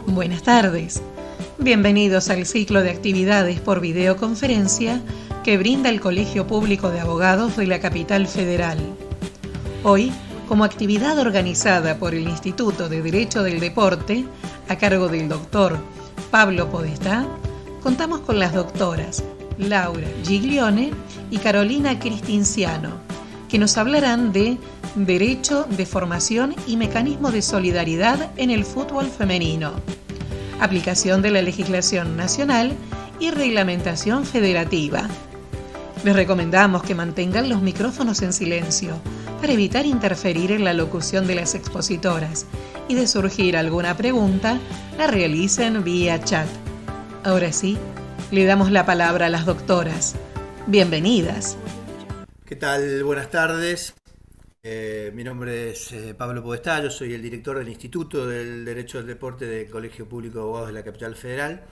Buenas tardes. Bienvenidos al ciclo de actividades por videoconferencia que brinda el Colegio Público de Abogados de la Capital Federal. Hoy, como actividad organizada por el Instituto de Derecho del Deporte, a cargo del doctor Pablo Podestá, contamos con las doctoras Laura Giglione y Carolina Cristinciano, que nos hablarán de Derecho de Formación y Mecanismo de Solidaridad en el Fútbol Femenino, aplicación de la legislación nacional y reglamentación federativa. Les recomendamos que mantengan los micrófonos en silencio para evitar interferir en la locución de las expositoras y de surgir alguna pregunta, la realicen vía chat. Ahora sí, le damos la palabra a las doctoras. Bienvenidas. ¿Qué tal? Buenas tardes. Mi nombre es Pablo Podestá, yo soy el director del Instituto del Derecho del Deporte del Colegio Público de Abogados de la Capital Federal.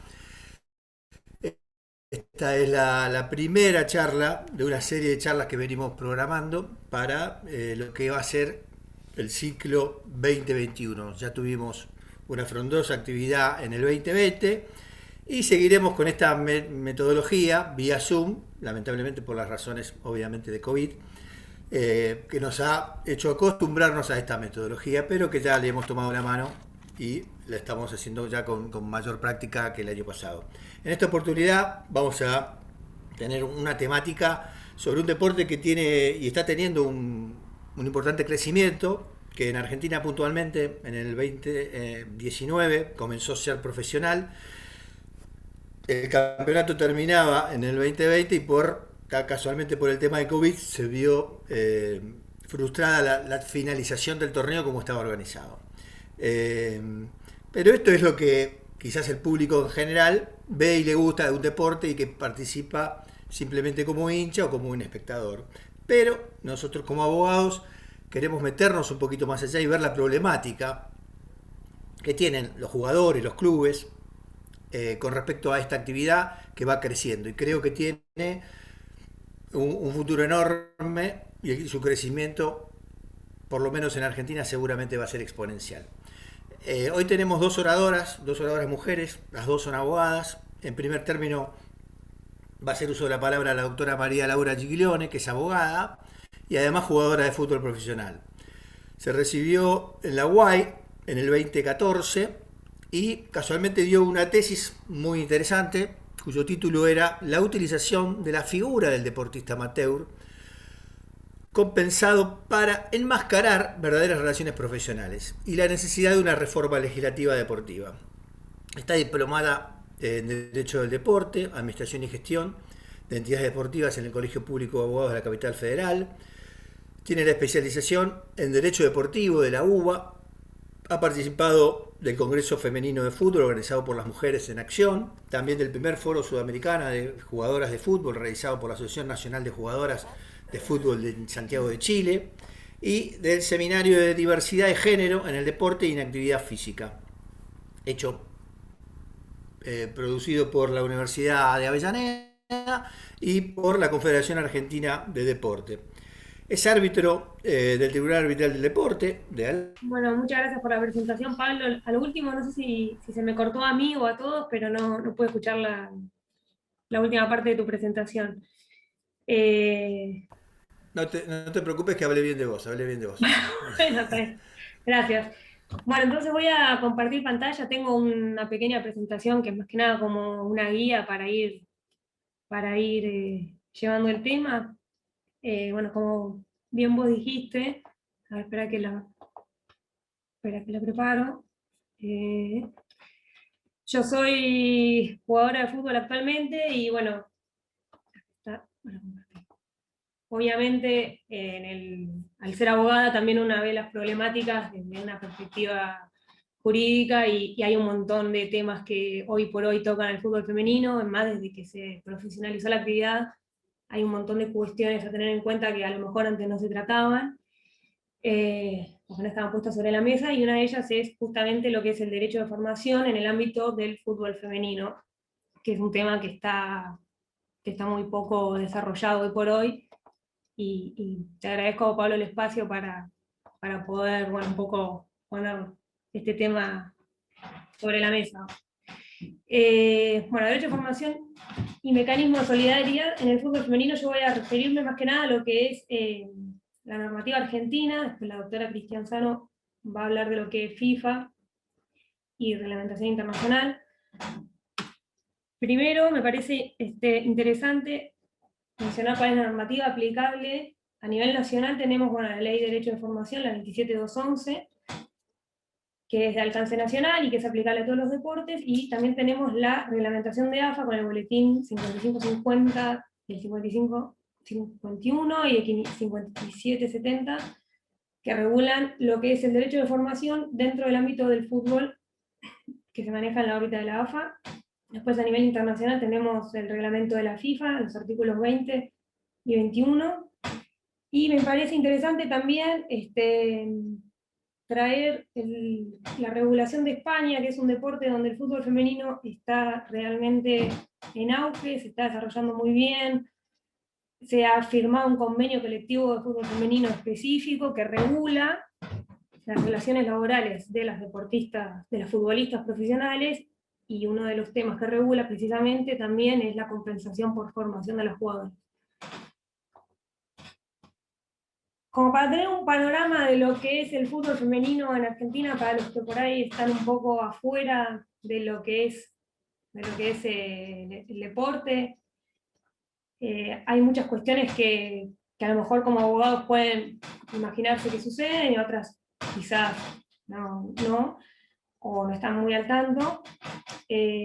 Esta es la primera charla de una serie de charlas que venimos programando para lo que va a ser el ciclo 2021. Ya tuvimos una frondosa actividad en el 2020 y seguiremos con esta metodología vía Zoom, lamentablemente por las razones obviamente de COVID, que nos ha hecho acostumbrarnos a esta metodología, pero que ya le hemos tomado la mano y la estamos haciendo ya con mayor práctica que el año pasado. En esta oportunidad vamos a tener una temática sobre un deporte que tiene y está teniendo un importante crecimiento, que en Argentina puntualmente en el 2019 comenzó a ser profesional. El campeonato terminaba en el 2020 y casualmente por el tema de COVID se vio frustrada la finalización del torneo como estaba organizado. Pero esto es lo que quizás el público en general ve y le gusta de un deporte y que participa simplemente como hincha o como un espectador. Pero nosotros como abogados queremos meternos un poquito más allá y ver la problemática que tienen los jugadores, los clubes, con respecto a esta actividad que va creciendo. Y creo que tiene un futuro enorme y su crecimiento, por lo menos en Argentina, seguramente va a ser exponencial. Hoy tenemos dos oradoras mujeres, las dos son abogadas. En primer término va a hacer uso de la palabra la doctora María Laura Giglione, que es abogada y además jugadora de fútbol profesional. Se recibió en la UAI en el 2014 y casualmente dio una tesis muy interesante cuyo título era La utilización de la figura del deportista amateur compensado para enmascarar verdaderas relaciones profesionales y la necesidad de una reforma legislativa deportiva. Está diplomada en Derecho del Deporte, Administración y Gestión de Entidades Deportivas en el Colegio Público de Abogados de la Capital Federal. Tiene la especialización en Derecho Deportivo de la UBA. Ha participado del Congreso Femenino de Fútbol organizado por las Mujeres en Acción, también del primer Foro Sudamericana de Jugadoras de Fútbol realizado por la Asociación Nacional de Jugadoras de Fútbol de Santiago de Chile y del Seminario de Diversidad de Género en el Deporte y en Actividad Física, producido por la Universidad de Avellaneda y por la Confederación Argentina de Deporte. Es árbitro del Tribunal Arbitral del Deporte. Bueno, muchas gracias por la presentación, Pablo. A lo último, no sé si se me cortó a mí o a todos, pero no pude escuchar la última parte de tu presentación. No te preocupes que hablé bien de vos. Bueno, gracias. Bueno, entonces voy a compartir pantalla. Tengo una pequeña presentación que es más que nada como una guía para ir llevando el tema. Bueno, como bien vos dijiste, a ver, espera que la preparo. Yo soy jugadora de fútbol actualmente y bueno, obviamente al ser abogada también una ve las problemáticas desde una perspectiva jurídica y hay un montón de temas que hoy por hoy tocan el fútbol femenino, es más desde que se profesionalizó la actividad, hay un montón de cuestiones a tener en cuenta que a lo mejor antes no se trataban. Porque no estaban puestas sobre la mesa, y una de ellas es justamente lo que es el derecho de formación en el ámbito del fútbol femenino, que es un tema que está muy poco desarrollado hoy por hoy, y te agradezco, Pablo, el espacio para poder, bueno, un poco poner este tema sobre la mesa. Bueno, derecho de formación y mecanismo de solidaridad. En el fútbol femenino yo voy a referirme más que nada a lo que es la normativa argentina. Después la doctora Cristian Sano va a hablar de lo que es FIFA y reglamentación internacional. Primero, me parece interesante mencionar cuál es la normativa aplicable. A nivel nacional tenemos la Ley de Derecho de Formación, la 27211, que es de alcance nacional y que es aplicable a todos los deportes, y también tenemos la reglamentación de AFA con el boletín 5550, el 5551 y el 5770, que regulan lo que es el derecho de formación dentro del ámbito del fútbol que se maneja en la órbita de la AFA. Después, a nivel internacional, tenemos el reglamento de la FIFA, los artículos 20 y 21. Y me parece interesante también traer la regulación de España, que es un deporte donde el fútbol femenino está realmente en auge, se está desarrollando muy bien. Se ha firmado un convenio colectivo de fútbol femenino específico que regula las relaciones laborales de las deportistas, de las futbolistas profesionales, y uno de los temas que regula precisamente también es la compensación por formación de las jugadoras. Como para tener un panorama de lo que es el fútbol femenino en Argentina, para los que por ahí están un poco afuera de lo que es el deporte, hay muchas cuestiones que a lo mejor como abogados pueden imaginarse que suceden y otras quizás no, o no están muy al tanto.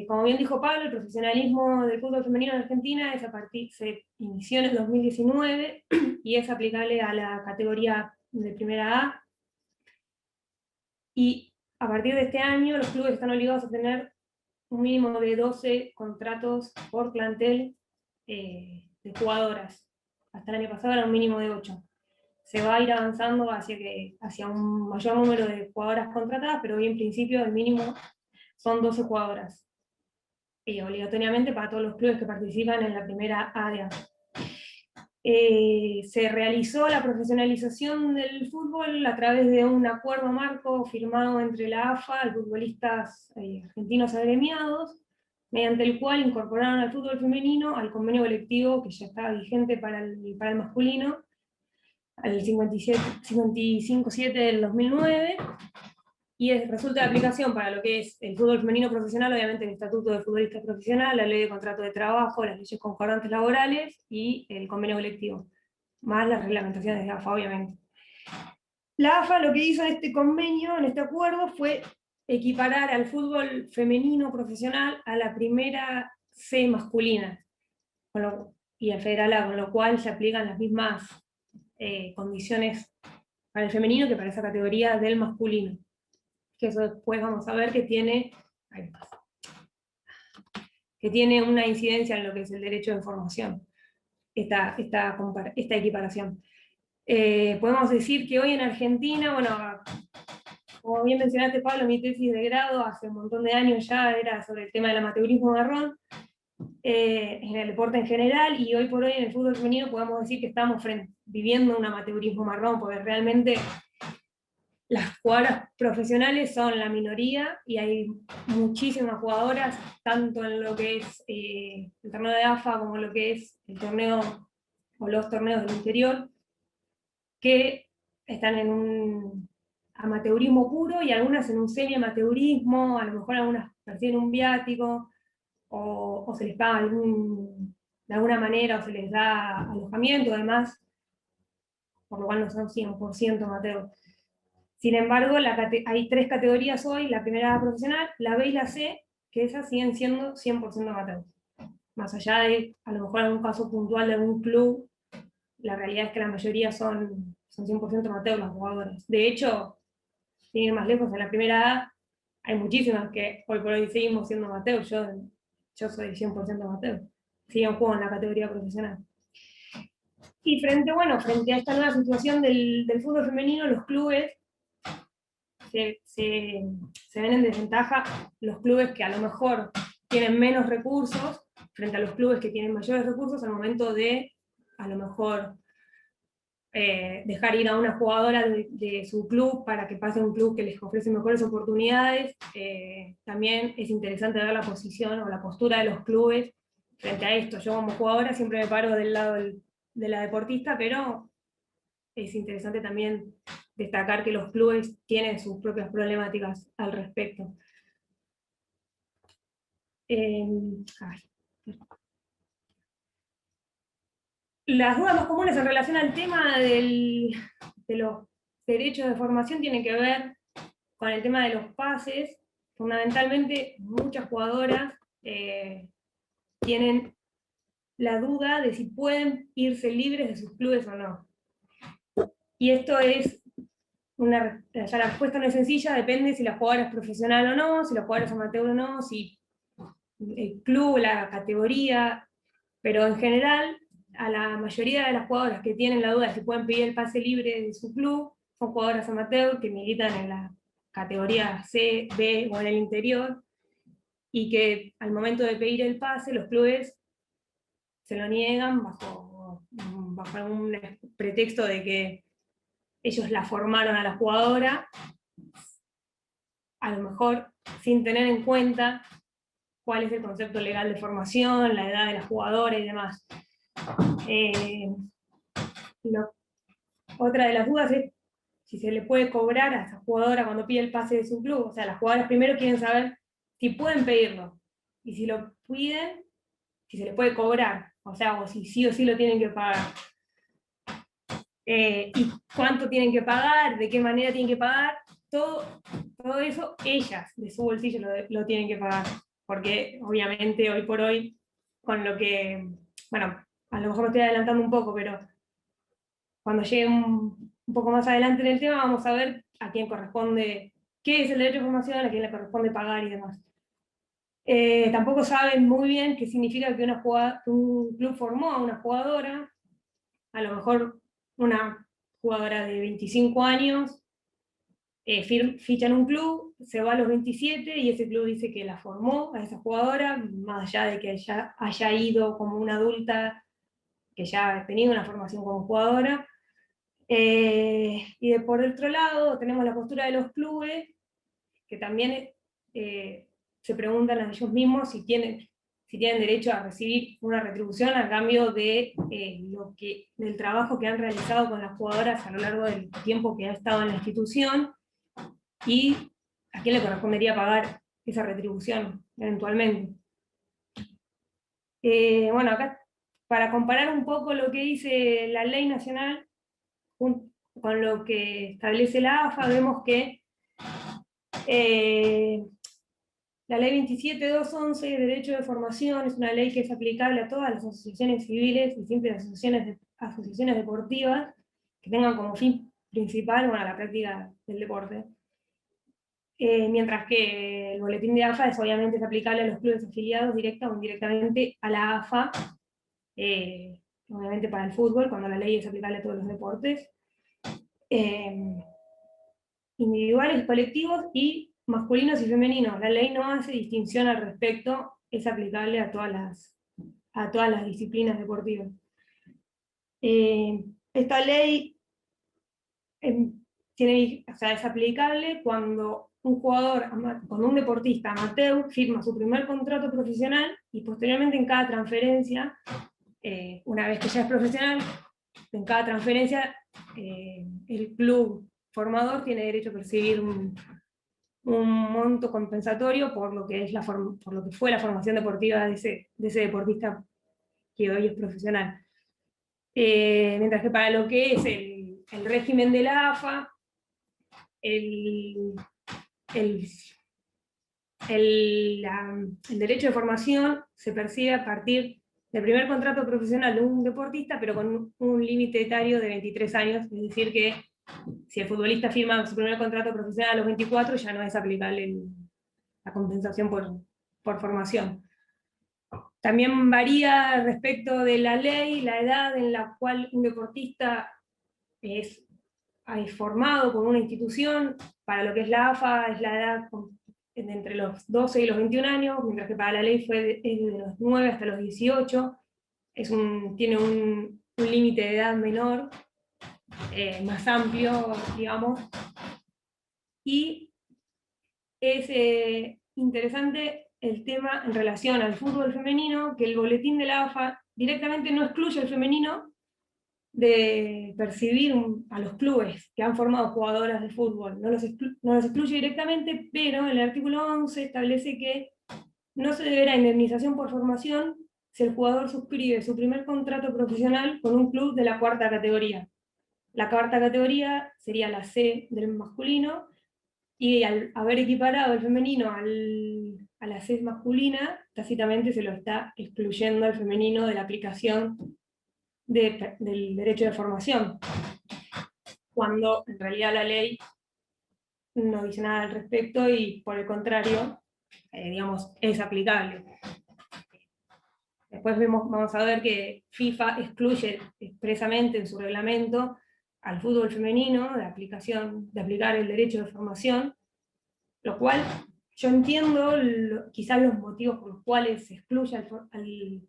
Como bien dijo Pablo, el profesionalismo del fútbol femenino en Argentina se inició en el 2019 y es aplicable a la categoría de primera A. Y a partir de este año los clubes están obligados a tener un mínimo de 12 contratos por plantel de jugadoras. Hasta el año pasado era un mínimo de 8. Se va a ir avanzando hacia un mayor número de jugadoras contratadas, pero hoy en principio el mínimo son 12 jugadoras. Y obligatoriamente para todos los clubes que participan en la primera A de AFA. Se realizó la profesionalización del fútbol a través de un acuerdo marco firmado entre la AFA y futbolistas argentinos agremiados, mediante el cual incorporaron al fútbol femenino al convenio colectivo que ya estaba vigente para el masculino, al 55.7 del 2009, y resulta de aplicación para lo que es el fútbol femenino profesional, obviamente el Estatuto de Futbolista Profesional, la Ley de Contrato de Trabajo, las leyes concordantes laborales y el convenio colectivo, más las reglamentaciones de AFA, obviamente. La AFA lo que hizo en este convenio, en este acuerdo, fue equiparar al fútbol femenino profesional a la primera C masculina, y al federal A, con lo cual se aplican las mismas condiciones para el femenino que para esa categoría del masculino. Que eso después vamos a ver que tiene una incidencia en lo que es el derecho de información, esta equiparación. Podemos decir que hoy en Argentina, bueno, como bien mencionaste, Pablo, mi tesis de grado hace un montón de años ya era sobre el tema del amateurismo marrón en el deporte en general, y hoy por hoy en el fútbol femenino podemos decir que estamos viviendo un amateurismo marrón, porque realmente las jugadoras profesionales son la minoría y hay muchísimas jugadoras, tanto en lo que es el torneo de AFA como lo que es el torneo o los torneos del interior, que están en un amateurismo puro y algunas en un semi-amateurismo, a lo mejor algunas perciben un viático o se les paga de alguna manera o se les da alojamiento, además, por lo cual no son 100% amateur. Sin embargo, hay 3 categorías hoy: la primera A profesional, la B y la C, que esas siguen siendo 100% amateur. Más allá de, a lo mejor, algún caso puntual de algún club, la realidad es que la mayoría son 100% amateur las jugadoras. De hecho, sin ir más lejos, en la primera A hay muchísimas que hoy por hoy seguimos siendo amateur. Yo soy 100% amateur. Sí, yo juego en la categoría profesional. Y frente a esta nueva situación del fútbol femenino, los clubes se ven en desventaja, los clubes que a lo mejor tienen menos recursos frente a los clubes que tienen mayores recursos al momento de, a lo mejor, dejar ir a una jugadora de su club para que pase a un club que les ofrece mejores oportunidades. También es interesante ver la posición o la postura de los clubes frente a esto. Yo como jugadora siempre me paro del lado de la deportista, pero es interesante también destacar que los clubes tienen sus propias problemáticas al respecto. Las dudas más comunes en relación al tema de los derechos de formación tienen que ver con el tema de los pases. Fundamentalmente, muchas jugadoras tienen la duda de si pueden irse libres de sus clubes o no. Y esto es ya la respuesta no es sencilla, depende si la jugadora es profesional o no, si la jugadora es amateur o no, si el club, la categoría, pero en general, a la mayoría de las jugadoras que tienen la duda de si pueden pedir el pase libre de su club, son jugadoras amateur que militan en la categoría C, B o en el interior, y que al momento de pedir el pase, los clubes se lo niegan bajo un pretexto de que ellos la formaron a la jugadora, a lo mejor sin tener en cuenta cuál es el concepto legal de formación, la edad de la jugadora y demás. Otra de las dudas es si se le puede cobrar a esa jugadora cuando pide el pase de su club. O sea, las jugadoras primero quieren saber si pueden pedirlo, y si lo piden, si se les puede cobrar, o sea, o si sí o sí lo tienen que pagar. Y cuánto tienen que pagar, de qué manera tienen que pagar, todo eso ellas de su bolsillo lo tienen que pagar, porque obviamente hoy por hoy, con lo que, bueno, a lo mejor me estoy adelantando un poco, pero cuando llegue un poco más adelante en el tema vamos a ver a quién corresponde, qué es el derecho de formación, a quién le corresponde pagar y demás. Tampoco saben muy bien qué significa que un club formó a una jugadora, a lo mejor una jugadora de 25 años, ficha en un club, se va a los 27 y ese club dice que la formó a esa jugadora, más allá de que haya ido como una adulta, que ya ha tenido una formación como jugadora. Y por otro lado tenemos la postura de los clubes, que también se preguntan a ellos mismos si tienen derecho a recibir una retribución a cambio de del trabajo que han realizado con las jugadoras a lo largo del tiempo que ha estado en la institución, y a quién le correspondería pagar esa retribución eventualmente. Bueno, acá para comparar un poco lo que dice la ley nacional con lo que establece la AFA, vemos que la ley 27.211 de Derecho de Formación es una ley que es aplicable a todas las asociaciones civiles y simples asociaciones deportivas que tengan como fin principal, bueno, la práctica del deporte. Mientras que el boletín de AFA obviamente es aplicable a los clubes afiliados directa o indirectamente a la AFA, obviamente para el fútbol, cuando la ley es aplicable a todos los deportes, individuales, colectivos y masculinos y femeninos. La ley no hace distinción al respecto, es aplicable a todas las disciplinas deportivas. Esta ley es aplicable cuando cuando un deportista amateur firma su primer contrato profesional y posteriormente en cada transferencia, una vez que ya es profesional, en cada transferencia el club formador tiene derecho a percibir un monto compensatorio por lo que fue la formación deportiva de ese deportista que hoy es profesional. Mientras que para lo que es el régimen de la AFA, el derecho de formación se percibe a partir del primer contrato profesional de un deportista, pero con un límite etario de 23 años, es decir que si el futbolista firma su primer contrato profesional a los 24, ya no es aplicable la compensación por formación. También varía respecto de la ley la edad en la cual un deportista es formado por una institución. Para lo que es la AFA es la edad entre los 12 y los 21 años, mientras que para la ley es de los 9 hasta los 18, tiene un límite de edad menor. más amplio, digamos, y es interesante el tema en relación al fútbol femenino, que el boletín de la AFA directamente no excluye al femenino de percibir a los clubes que han formado jugadoras de fútbol, no los excluye directamente, pero el artículo 11 establece que no se deberá indemnización por formación si el jugador suscribe su primer contrato profesional con un club de la cuarta categoría. La cuarta categoría sería la C del masculino, y al haber equiparado el femenino a la C masculina, tácitamente se lo está excluyendo al femenino de la aplicación del derecho de formación, cuando en realidad la ley no dice nada al respecto y por el contrario, digamos, es aplicable. Después vamos a ver que FIFA excluye expresamente en su reglamento al fútbol femenino de aplicar el derecho de formación, lo cual yo entiendo quizás los motivos por los cuales se excluye al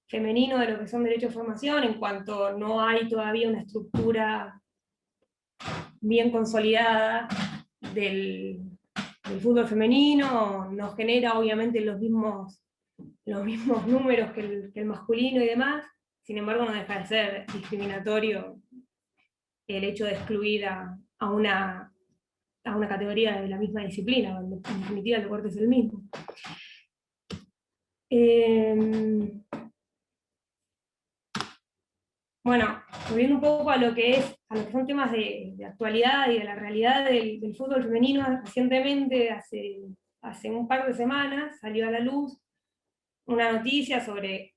femenino de lo que son derechos de formación, en cuanto no hay todavía una estructura bien consolidada del fútbol femenino, no genera obviamente los mismos números que el masculino y demás. Sin embargo, no deja de ser discriminatorio el hecho de excluir a una categoría de la misma disciplina, cuando en definitiva el deporte es el mismo. Bueno, volviendo un poco a lo que son temas de actualidad y de la realidad del fútbol femenino, recientemente, hace un par de semanas, salió a la luz una noticia sobre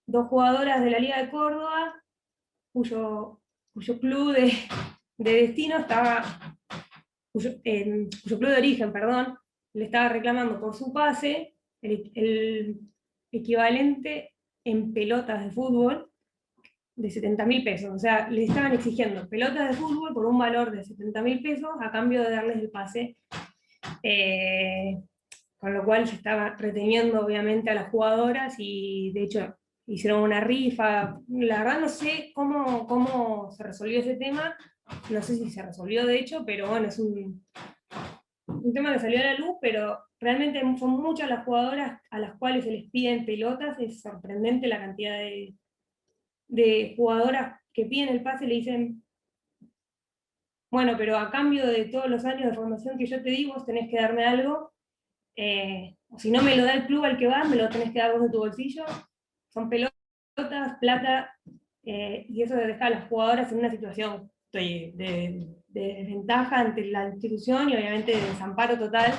dos jugadoras de la Liga de Córdoba, cuyo club de destino estaba, cuyo club de origen, perdón, le estaba reclamando por su pase el equivalente en pelotas de fútbol de 70.000 pesos. O sea, le estaban exigiendo pelotas de fútbol por un valor de 70.000 pesos a cambio de darles el pase. Con lo cual se estaba reteniendo obviamente a las jugadoras y de hecho hicieron una rifa. La verdad no sé cómo se resolvió ese tema, no sé si se resolvió de hecho, pero bueno, es un tema que salió a la luz, pero realmente son muchas las jugadoras a las cuales se les piden pelotas. Es sorprendente la cantidad de jugadoras que piden el pase y le dicen, bueno, pero a cambio de todos los años de formación que yo te di, vos tenés que darme algo. O si no me lo da el club al que vas, me lo tenés que dar vos de tu bolsillo. Son pelotas, plata, y eso deja a las jugadoras en una situación de desventaja ante la institución y obviamente de desamparo total,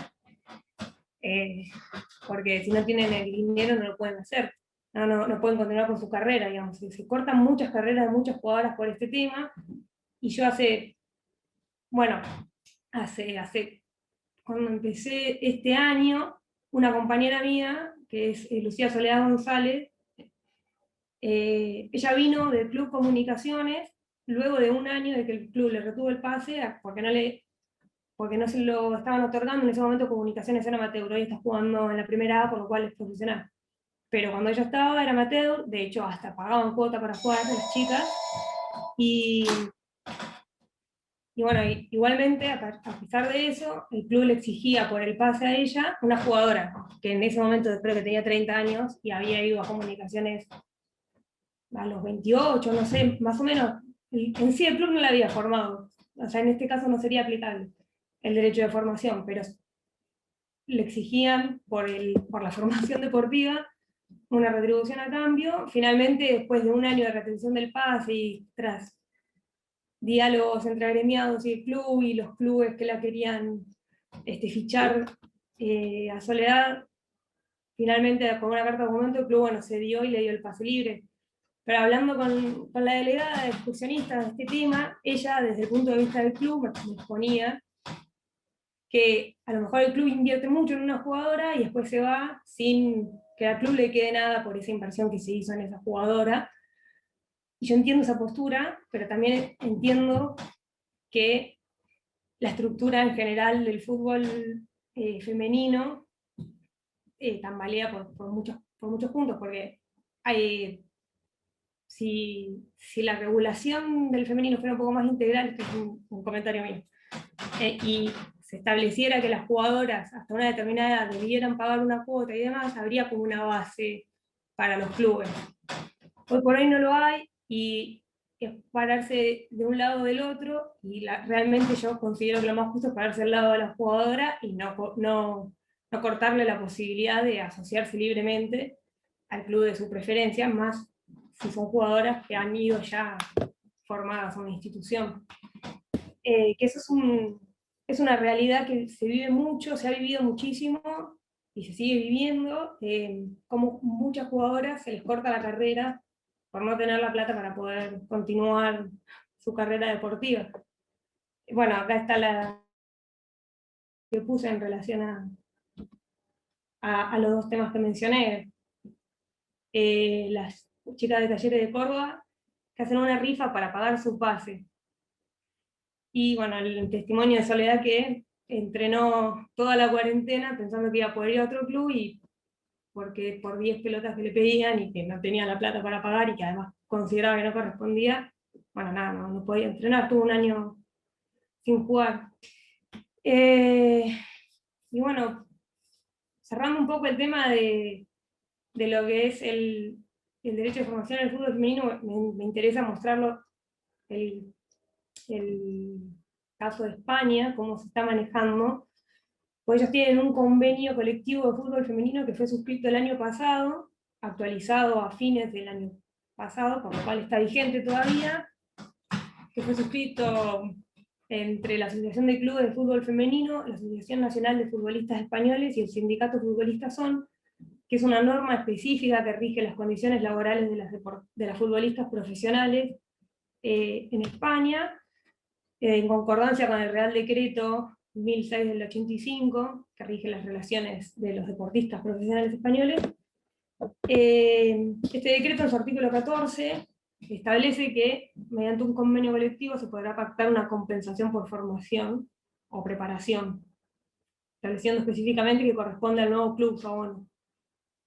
porque si no tienen el dinero no lo pueden hacer, no pueden continuar con su carrera, digamos. Se cortan muchas carreras de muchas jugadoras por este tema, y yo cuando empecé este año, una compañera mía, que es Lucía Soledad González, ella vino del Club Comunicaciones, luego de un año de que el club le retuvo el pase, porque no se lo estaban otorgando. En ese momento Comunicaciones era amateur, hoy está jugando en la primera A, por lo cual es profesional. Pero cuando ella estaba era amateur, de hecho hasta pagaban cuota para jugar a las chicas, y bueno, igualmente, a pesar de eso, el club le exigía por el pase a ella una jugadora, que en ese momento creo que tenía 30 años y había ido a Comunicaciones a los 28, no sé, más o menos. En sí el club no la había formado, o sea, en este caso no sería aplicable el derecho de formación, pero le exigían por la formación deportiva una retribución a cambio. Finalmente, después de un año de retención del pase y tras diálogos entre agremiados y el club y los clubes que la querían fichar a Soledad, finalmente con una carta de documento el club, bueno, se dio y le dio el pase libre. Pero hablando con la delegada de excursionistas de este tema, ella desde el punto de vista del club me exponía que a lo mejor el club invierte mucho en una jugadora y después se va sin que al club le quede nada por esa inversión que se hizo en esa jugadora. Y yo entiendo esa postura, pero también entiendo que la estructura en general del fútbol femenino tambalea por muchos puntos, porque hay si la regulación del femenino fuera un poco más integral, esto es un comentario mío, y se estableciera que las jugadoras hasta una determinada edad debieran pagar una cuota y demás, habría como una base para los clubes. Hoy por hoy no lo hay, y es pararse de un lado o del otro, y realmente yo considero que lo más justo es pararse al lado de la jugadora y no cortarle la posibilidad de asociarse libremente al club de su preferencia, más si son jugadoras que han ido ya formadas a una institución. Que eso es una realidad que se vive mucho, se ha vivido muchísimo y se sigue viviendo, como muchas jugadoras se les corta la carrera por no tener la plata para poder continuar su carrera deportiva. Bueno, acá está la que puse en relación a los dos temas que mencioné. Las chicas de Talleres de Córdoba que hacen una rifa para pagar su pase. Y bueno, el testimonio de Soledad, que entrenó toda la cuarentena pensando que iba a poder ir a otro club, y porque por 10 pelotas que le pedían y que no tenía la plata para pagar y que además consideraba que no correspondía, bueno, nada, no podía entrenar, tuvo un año sin jugar. Y bueno, cerrando un poco el tema de lo que es el derecho de formación en el fútbol femenino, me interesa mostrarlo el caso de España, cómo se está manejando, pues ellos tienen un convenio colectivo de fútbol femenino que fue suscrito el año pasado, actualizado a fines del año pasado, por lo cual está vigente todavía, que fue suscrito entre la Asociación de Clubes de Fútbol Femenino, la Asociación Nacional de Futbolistas Españoles y el Sindicato Futbolistas SON, que es una norma específica que rige las condiciones laborales de las futbolistas profesionales en España, en concordancia con el Real Decreto 1006 del 85, que rige las relaciones de los deportistas profesionales españoles. Este decreto, en su artículo 14, establece que mediante un convenio colectivo se podrá pactar una compensación por formación o preparación, estableciendo específicamente que corresponde al nuevo club o abono.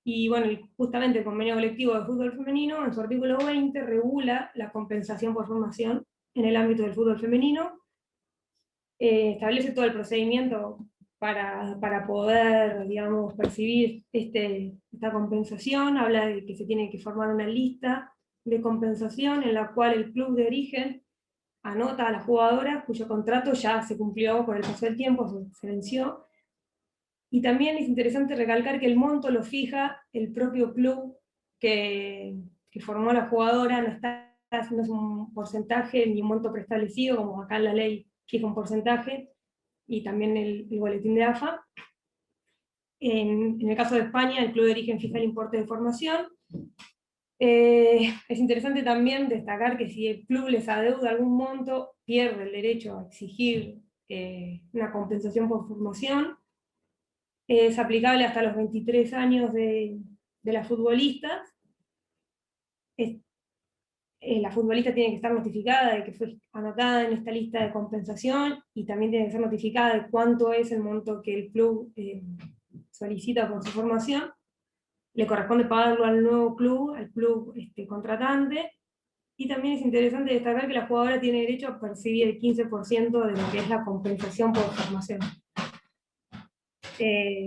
Y bueno, justamente el convenio colectivo de fútbol femenino, en su artículo 20, regula la compensación por formación en el ámbito del fútbol femenino, establece todo el procedimiento para poder, digamos, percibir esta compensación, habla de que se tiene que formar una lista de compensación en la cual el club de origen anota a la jugadora cuyo contrato ya se cumplió por el paso del tiempo, se venció. Y también es interesante recalcar que el monto lo fija el propio club que formó a la jugadora, no es un porcentaje ni un monto preestablecido, como acá en la ley fija un porcentaje, y también el boletín de AFA. En el caso de España, el club de origen fija el importe de formación. Es interesante también destacar que si el club les adeuda algún monto, pierde el derecho a exigir una compensación por formación. Es aplicable hasta los 23 años de las futbolistas. La futbolista tiene que estar notificada de que fue anotada en esta lista de compensación, y también tiene que ser notificada de cuánto es el monto que el club solicita por su formación. Le corresponde pagarlo al nuevo club, al club contratante, y también es interesante destacar que la jugadora tiene derecho a percibir el 15% de lo que es la compensación por formación.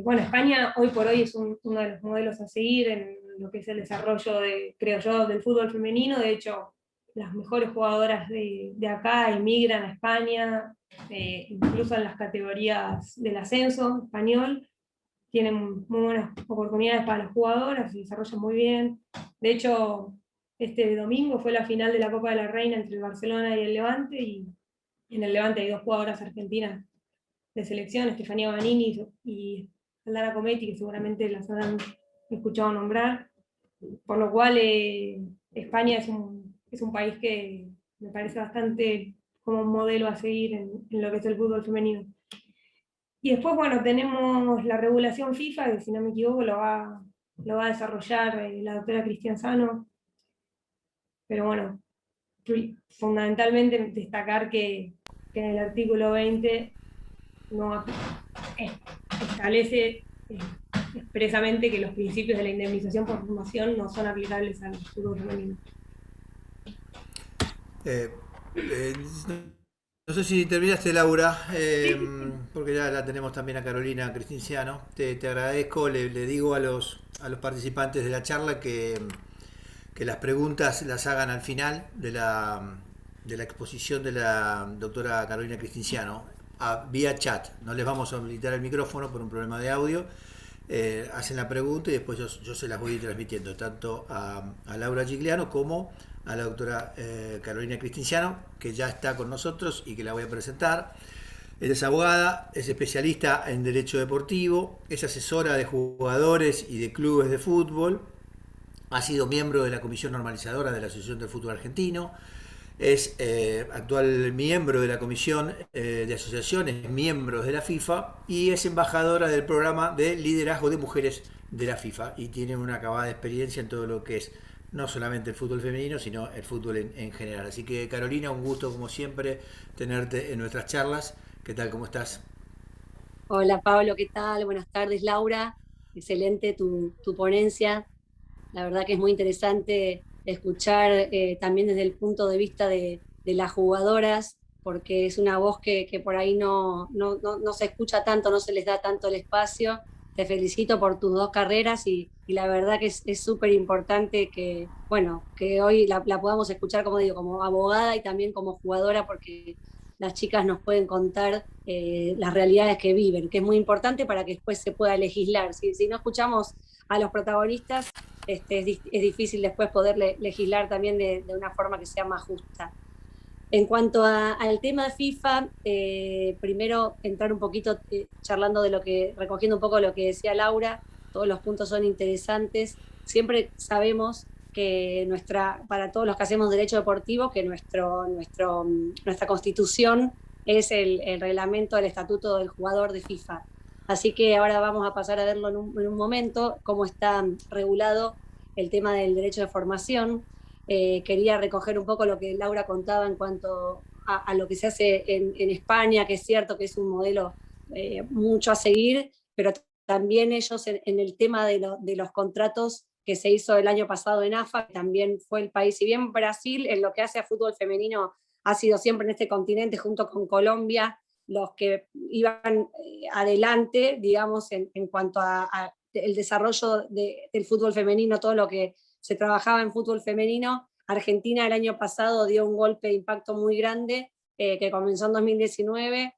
Bueno, España hoy por hoy es uno de los modelos a seguir en lo que es el desarrollo, creo yo, del fútbol femenino. De hecho, las mejores jugadoras de acá emigran a España, incluso en las categorías del ascenso español, tienen muy buenas oportunidades para las jugadoras, se desarrollan muy bien. De hecho, este domingo fue la final de la Copa de la Reina entre el Barcelona y el Levante, y en el Levante hay dos jugadoras argentinas de selección, Estefanía Banini y Aldana Cometti, que seguramente las han escuchado nombrar, por lo cual España es un país que me parece bastante como un modelo a seguir en lo que es el fútbol femenino. Y después, bueno, tenemos la regulación FIFA, que si no me equivoco lo va a desarrollar la doctora Cristian Sano, pero bueno, fundamentalmente destacar que en el artículo 20 no establece expresamente que los principios de la indemnización por formación no son aplicables al fútbol femenino. Eh, eh, no sé si terminaste, Laura, porque ya la tenemos también a Carolina Cristinciano. Te agradezco, le digo a los participantes de la charla que las preguntas las hagan al final de la exposición de la doctora Carolina Cristinciano, vía chat. No les vamos a habilitar el micrófono por un problema de audio. Hacen la pregunta y después yo se las voy transmitiendo tanto a Laura Gigliano como a la doctora Carolina Cristinciano, que ya está con nosotros y que la voy a presentar. Ella es abogada, es especialista en derecho deportivo, es asesora de jugadores y de clubes de fútbol, ha sido miembro de la Comisión Normalizadora de la Asociación del Fútbol Argentino, es actual miembro de la Comisión de Asociaciones Miembros de la FIFA y es embajadora del programa de liderazgo de mujeres de la FIFA y tiene una acabada experiencia en todo lo que es no solamente el fútbol femenino, sino el fútbol en general. Así que Carolina, un gusto como siempre tenerte en nuestras charlas. ¿Qué tal? ¿Cómo estás? Hola Pablo, ¿qué tal? Buenas tardes, Laura. Excelente tu ponencia. La verdad que es muy interesante escuchar también desde el punto de vista de las jugadoras, porque es una voz que por ahí no se escucha tanto, no se les da tanto el espacio. Te felicito por tus dos carreras y la verdad que es súper importante que, bueno, que hoy la podamos escuchar, como digo, como abogada y también como jugadora, porque las chicas nos pueden contar las realidades que viven, que es muy importante para que después se pueda legislar. Si no escuchamos a los protagonistas, es difícil después poder legislar también de una forma que sea más justa. En cuanto al tema de FIFA, primero entrar un poquito charlando de recogiendo un poco lo que decía Laura, todos los puntos son interesantes. Siempre sabemos que para todos los que hacemos derecho deportivo, que nuestra constitución es el reglamento del estatuto del jugador de FIFA. Así que ahora vamos a pasar a verlo en un momento, cómo está regulado el tema del derecho de formación. Quería recoger un poco lo que Laura contaba en cuanto a lo que se hace en España, que es cierto que es un modelo mucho a seguir, pero también ellos en el tema de los contratos que se hizo el año pasado en AFA, que también fue el país, si bien Brasil en lo que hace a fútbol femenino ha sido siempre en este continente junto con Colombia los que iban adelante, digamos, en cuanto a el desarrollo del fútbol femenino, todo lo que se trabajaba en fútbol femenino. Argentina el año pasado dio un golpe de impacto muy grande que comenzó en 2019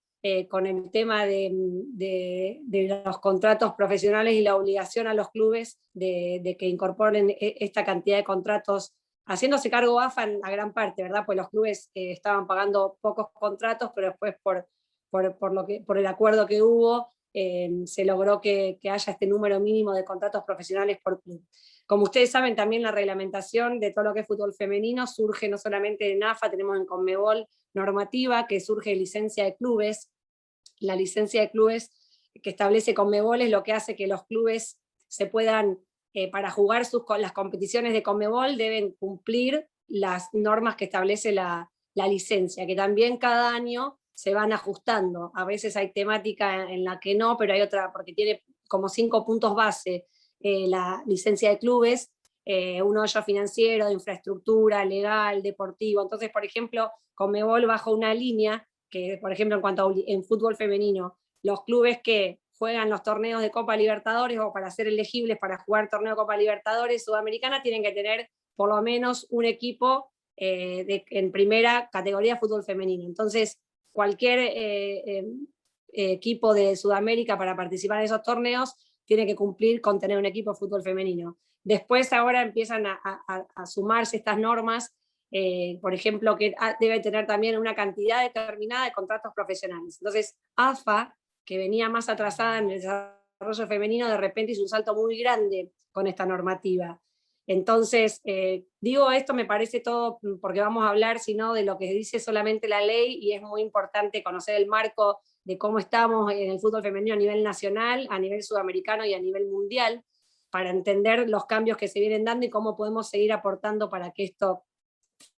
con el tema de los contratos profesionales y la obligación a los clubes de que incorporen esta cantidad de contratos, haciéndose cargo AFA en la gran parte, ¿verdad? Pues los clubes estaban pagando pocos contratos, pero después por el acuerdo que hubo, se logró que haya este número mínimo de contratos profesionales por club. Como ustedes saben, también la reglamentación de todo lo que es fútbol femenino surge no solamente en AFA, tenemos en Conmebol normativa que surge de licencia de clubes. La licencia de clubes que establece Conmebol es lo que hace que los clubes se puedan, para jugar las competiciones de Conmebol, deben cumplir las normas que establece la licencia, que también cada año se van ajustando. A veces hay temática en la que no, pero hay otra, porque tiene como 5 puntos base la licencia de clubes, uno de ellos financiero, de infraestructura, legal, deportivo. Entonces, por ejemplo, Conmebol bajo una línea que, por ejemplo, en fútbol femenino, los clubes que juegan los torneos de Copa Libertadores o para ser elegibles para jugar torneo de Copa Libertadores Sudamericana tienen que tener por lo menos un equipo en primera categoría de fútbol femenino. Entonces, cualquier equipo de Sudamérica para participar en esos torneos tiene que cumplir con tener un equipo de fútbol femenino. Después ahora empiezan a sumarse estas normas, por ejemplo, que debe tener también una cantidad determinada de contratos profesionales. Entonces, AFA, que venía más atrasada en el desarrollo femenino, de repente hizo un salto muy grande con esta normativa. Entonces, digo esto, me parece todo, porque vamos a hablar, sino de lo que dice solamente la ley, y es muy importante conocer el marco de cómo estamos en el fútbol femenino a nivel nacional, a nivel sudamericano y a nivel mundial, para entender los cambios que se vienen dando y cómo podemos seguir aportando para que esto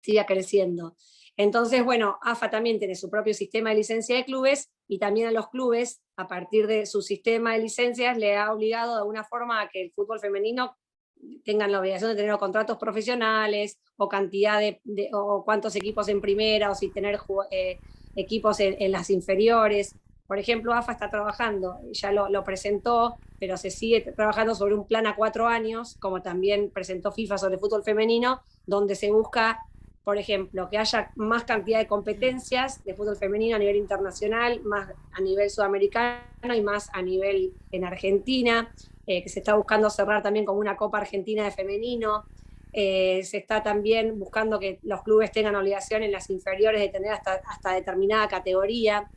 siga creciendo. Entonces, bueno, AFA también tiene su propio sistema de licencia de clubes y también a los clubes, a partir de su sistema de licencias, le ha obligado de alguna forma a que el fútbol femenino tengan la obligación de tener contratos profesionales, o cantidad o cuántos equipos en primera, o si tener equipos en las inferiores. Por ejemplo, AFA está trabajando, ya lo presentó, pero se sigue trabajando sobre un plan a 4 años, como también presentó FIFA sobre fútbol femenino, donde se busca, por ejemplo, que haya más cantidad de competencias de fútbol femenino a nivel internacional, más a nivel sudamericano y más a nivel en Argentina, que se está buscando cerrar también como una Copa Argentina de femenino. Se está también buscando que los clubes tengan obligación en las inferiores de tener hasta determinada categoría.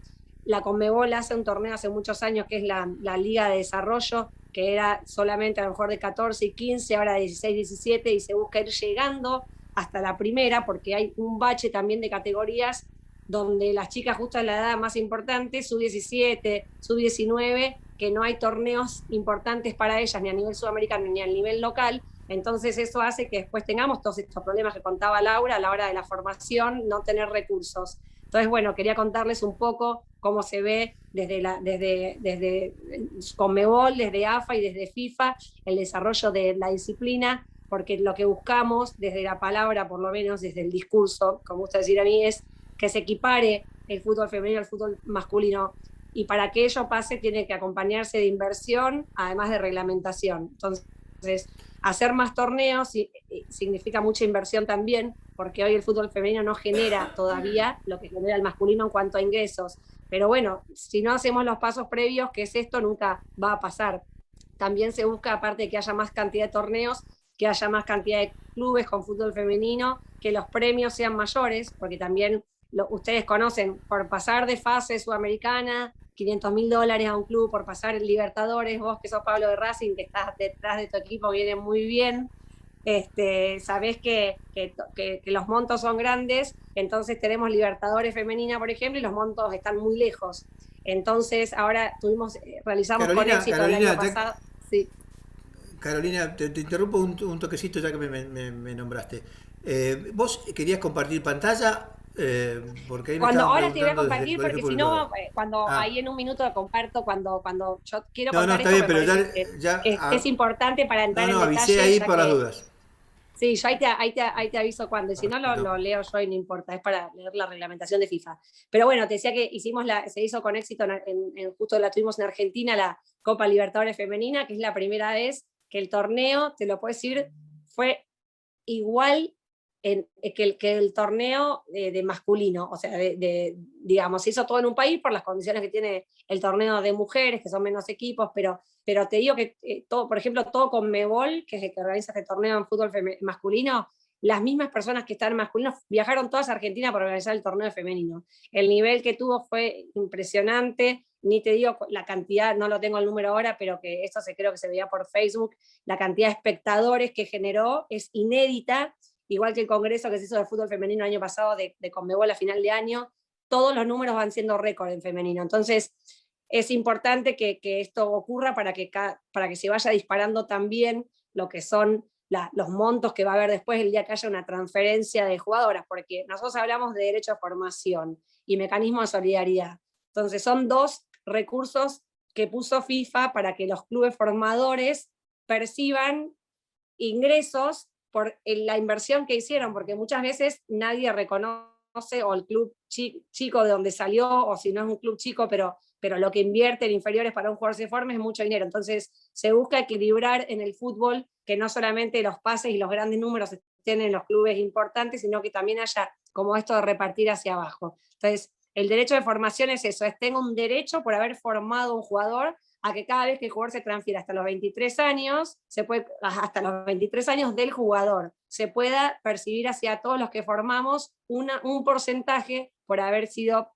La Conmebol hace un torneo hace muchos años que es la Liga de Desarrollo, que era solamente a lo mejor de 14 y 15, ahora de 16, 17, y se busca ir llegando hasta la primera, porque hay un bache también de categorías donde las chicas justo en la edad más importante, sub-17, sub-19, que no hay torneos importantes para ellas, ni a nivel sudamericano, ni a nivel local. Entonces eso hace que después tengamos todos estos problemas que contaba Laura a la hora de la formación, no tener recursos. Entonces, bueno, quería contarles un poco cómo se ve desde Conmebol, desde AFA y desde FIFA, el desarrollo de la disciplina, porque lo que buscamos desde la palabra, por lo menos desde el discurso, como gusta decir a mí, es que se equipare el fútbol femenino al fútbol masculino, y para que ello pase tiene que acompañarse de inversión, además de reglamentación. Entonces, hacer más torneos significa mucha inversión también, porque hoy el fútbol femenino no genera todavía lo que genera el masculino en cuanto a ingresos. Pero bueno, si no hacemos los pasos previos, que es esto, nunca va a pasar. También se busca, aparte de que haya más cantidad de torneos, que haya más cantidad de clubes con fútbol femenino, que los premios sean mayores, porque también ustedes conocen, por pasar de fase sudamericana, $500.000 a un club, por pasar el Libertadores, vos que sos Pablo de Racing, que estás detrás de tu equipo, viene muy bien, sabés que los montos son grandes. Entonces tenemos Libertadores femenina, por ejemplo, y los montos están muy lejos. Entonces ahora realizamos con éxito el año pasado. Sí. Carolina, te interrumpo un toquecito ya que me nombraste. ¿Vos querías compartir pantalla? Porque ahí ahora te voy a compartir, porque si no, ahí en un minuto comparto cuando yo quiero contar está bien, pero es importante para entrar en detalle. Avisé ahí por las dudas. Sí, yo ahí te aviso cuando, y si no lo leo yo y no importa, es para leer la reglamentación de FIFA. Pero bueno, te decía que se hizo con éxito, justo la tuvimos en Argentina, la Copa Libertadores Femenina, que es la primera vez que el torneo, te lo puedo decir, fue igual que el torneo de masculino, o sea, digamos, se hizo todo en un país por las condiciones que tiene el torneo de mujeres, que son menos equipos, pero te digo que todo, por ejemplo, todo Conmebol, que es el que organiza este torneo en fútbol masculino, las mismas personas que están en masculino viajaron todas a Argentina para organizar el torneo femenino. El nivel que tuvo fue impresionante, ni te digo la cantidad, no lo tengo el número ahora, pero que esto creo que se veía por Facebook, la cantidad de espectadores que generó es inédita, igual que el congreso que se hizo de fútbol femenino el año pasado de Conmebol a final de año, todos los números van siendo récord en femenino. Entonces, es importante que esto ocurra para que se vaya disparando también lo que son los montos que va a haber después el día que haya una transferencia de jugadoras, porque nosotros hablamos de derecho a formación y mecanismo de solidaridad. Entonces, son dos recursos que puso FIFA para que los clubes formadores perciban ingresos por la inversión que hicieron, porque muchas veces nadie reconoce, o el club chico de donde salió, o si no es un club chico, pero lo que invierte en inferiores para un jugador se forme es mucho dinero. Entonces se busca equilibrar en el fútbol, que no solamente los pases y los grandes números estén en los clubes importantes, sino que también haya como esto de repartir hacia abajo. Entonces, el derecho de formación es eso, tengo un derecho por haber formado un jugador, a que cada vez que el jugador se transfiera hasta los 23 años, hasta los 23 años del jugador, se pueda percibir hacia todos los que formamos un porcentaje por haber sido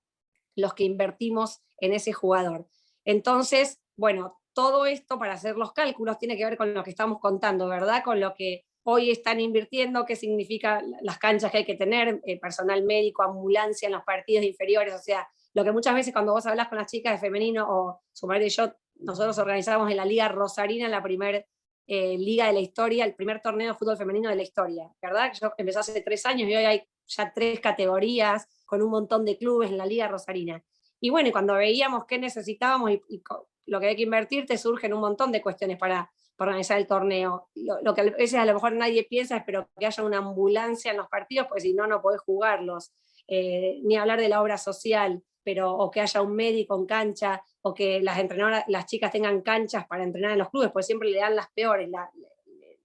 los que invertimos en ese jugador. Entonces, bueno, todo esto para hacer los cálculos tiene que ver con lo que estamos contando, ¿verdad? Con lo que hoy están invirtiendo, qué significa las canchas que hay que tener, personal médico, ambulancia en los partidos inferiores, o sea, lo que muchas veces cuando vos hablas con las chicas de femenino, o su marido y yo, nosotros organizamos en la Liga Rosarina, la primera liga de la historia, el primer torneo de fútbol femenino de la historia, ¿verdad? Yo empecé hace 3 años y hoy hay ya 3 categorías con un montón de clubes en la Liga Rosarina. Y bueno, cuando veíamos qué necesitábamos y lo que hay que invertir, te surgen un montón de cuestiones para para organizar el torneo. Lo que a veces a lo mejor nadie piensa es pero que haya una ambulancia en los partidos, porque si no, no podés jugarlos. Ni hablar de la obra social, o que haya un médico en cancha, o que las entrenadoras, las chicas tengan canchas para entrenar en los clubes, porque siempre le dan las peores.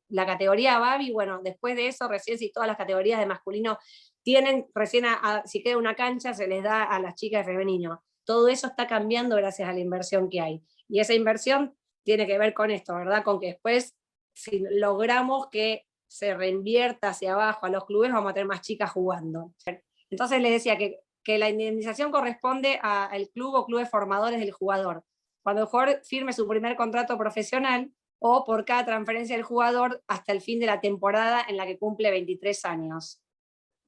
La categoría Babi, bueno, después de eso, recién si todas las categorías de masculino tienen, recién si queda una cancha, se les da a las chicas de femenino. Todo eso está cambiando gracias a la inversión que hay. Y esa inversión tiene que ver con esto, ¿verdad? Con que después, si logramos que se reinvierta hacia abajo a los clubes, vamos a tener más chicas jugando. Entonces les decía que la indemnización corresponde al club o clubes formadores del jugador. Cuando el jugador firme su primer contrato profesional, o por cada transferencia del jugador hasta el fin de la temporada en la que cumple 23 años.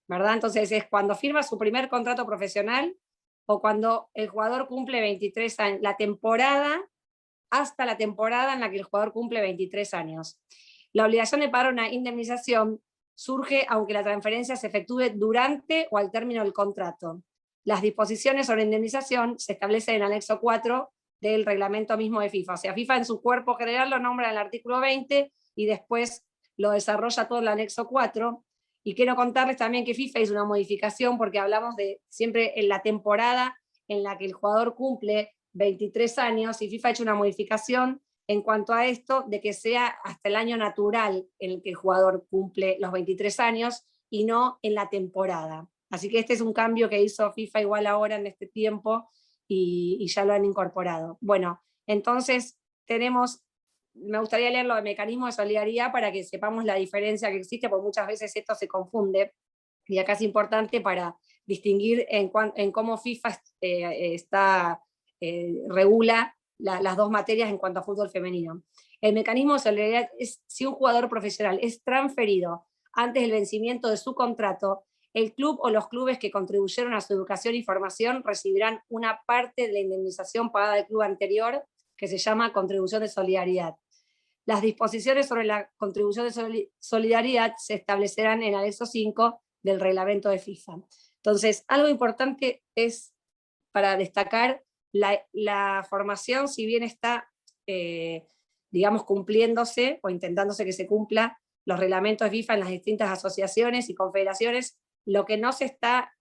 ¿Verdad? Entonces es cuando firma su primer contrato profesional o cuando el jugador cumple 23 años, la temporada, hasta la temporada en la que el jugador cumple 23 años. La obligación de pagar una indemnización surge aunque la transferencia se efectúe durante o al término del contrato. Las disposiciones sobre indemnización se establecen en el anexo 4 del reglamento mismo de FIFA. O sea, FIFA en su cuerpo general lo nombra en el artículo 20 y después lo desarrolla todo el anexo 4. Y quiero contarles también que FIFA hizo una modificación porque hablamos de siempre en la temporada en la que el jugador cumple 23 años y FIFA ha hecho una modificación en cuanto a esto de que sea hasta el año natural en el que el jugador cumple los 23 años y no en la temporada. Así que este es un cambio que hizo FIFA igual ahora en este tiempo y ya lo han incorporado. Bueno, entonces me gustaría leer lo de mecanismo de solidaridad para que sepamos la diferencia que existe, porque muchas veces esto se confunde, y acá es importante para distinguir en cómo FIFA regula las dos materias en cuanto a fútbol femenino. El mecanismo de solidaridad es si un jugador profesional es transferido antes del vencimiento de su contrato, el club o los clubes que contribuyeron a su educación y formación recibirán una parte de la indemnización pagada del club anterior, que se llama contribución de solidaridad. Las disposiciones sobre la contribución de solidaridad se establecerán en el anexo 5 del reglamento de FIFA. Entonces, algo importante es para destacar la formación, si bien está, digamos, cumpliéndose o intentándose que se cumpla los reglamentos de FIFA en las distintas asociaciones y confederaciones, lo que no se está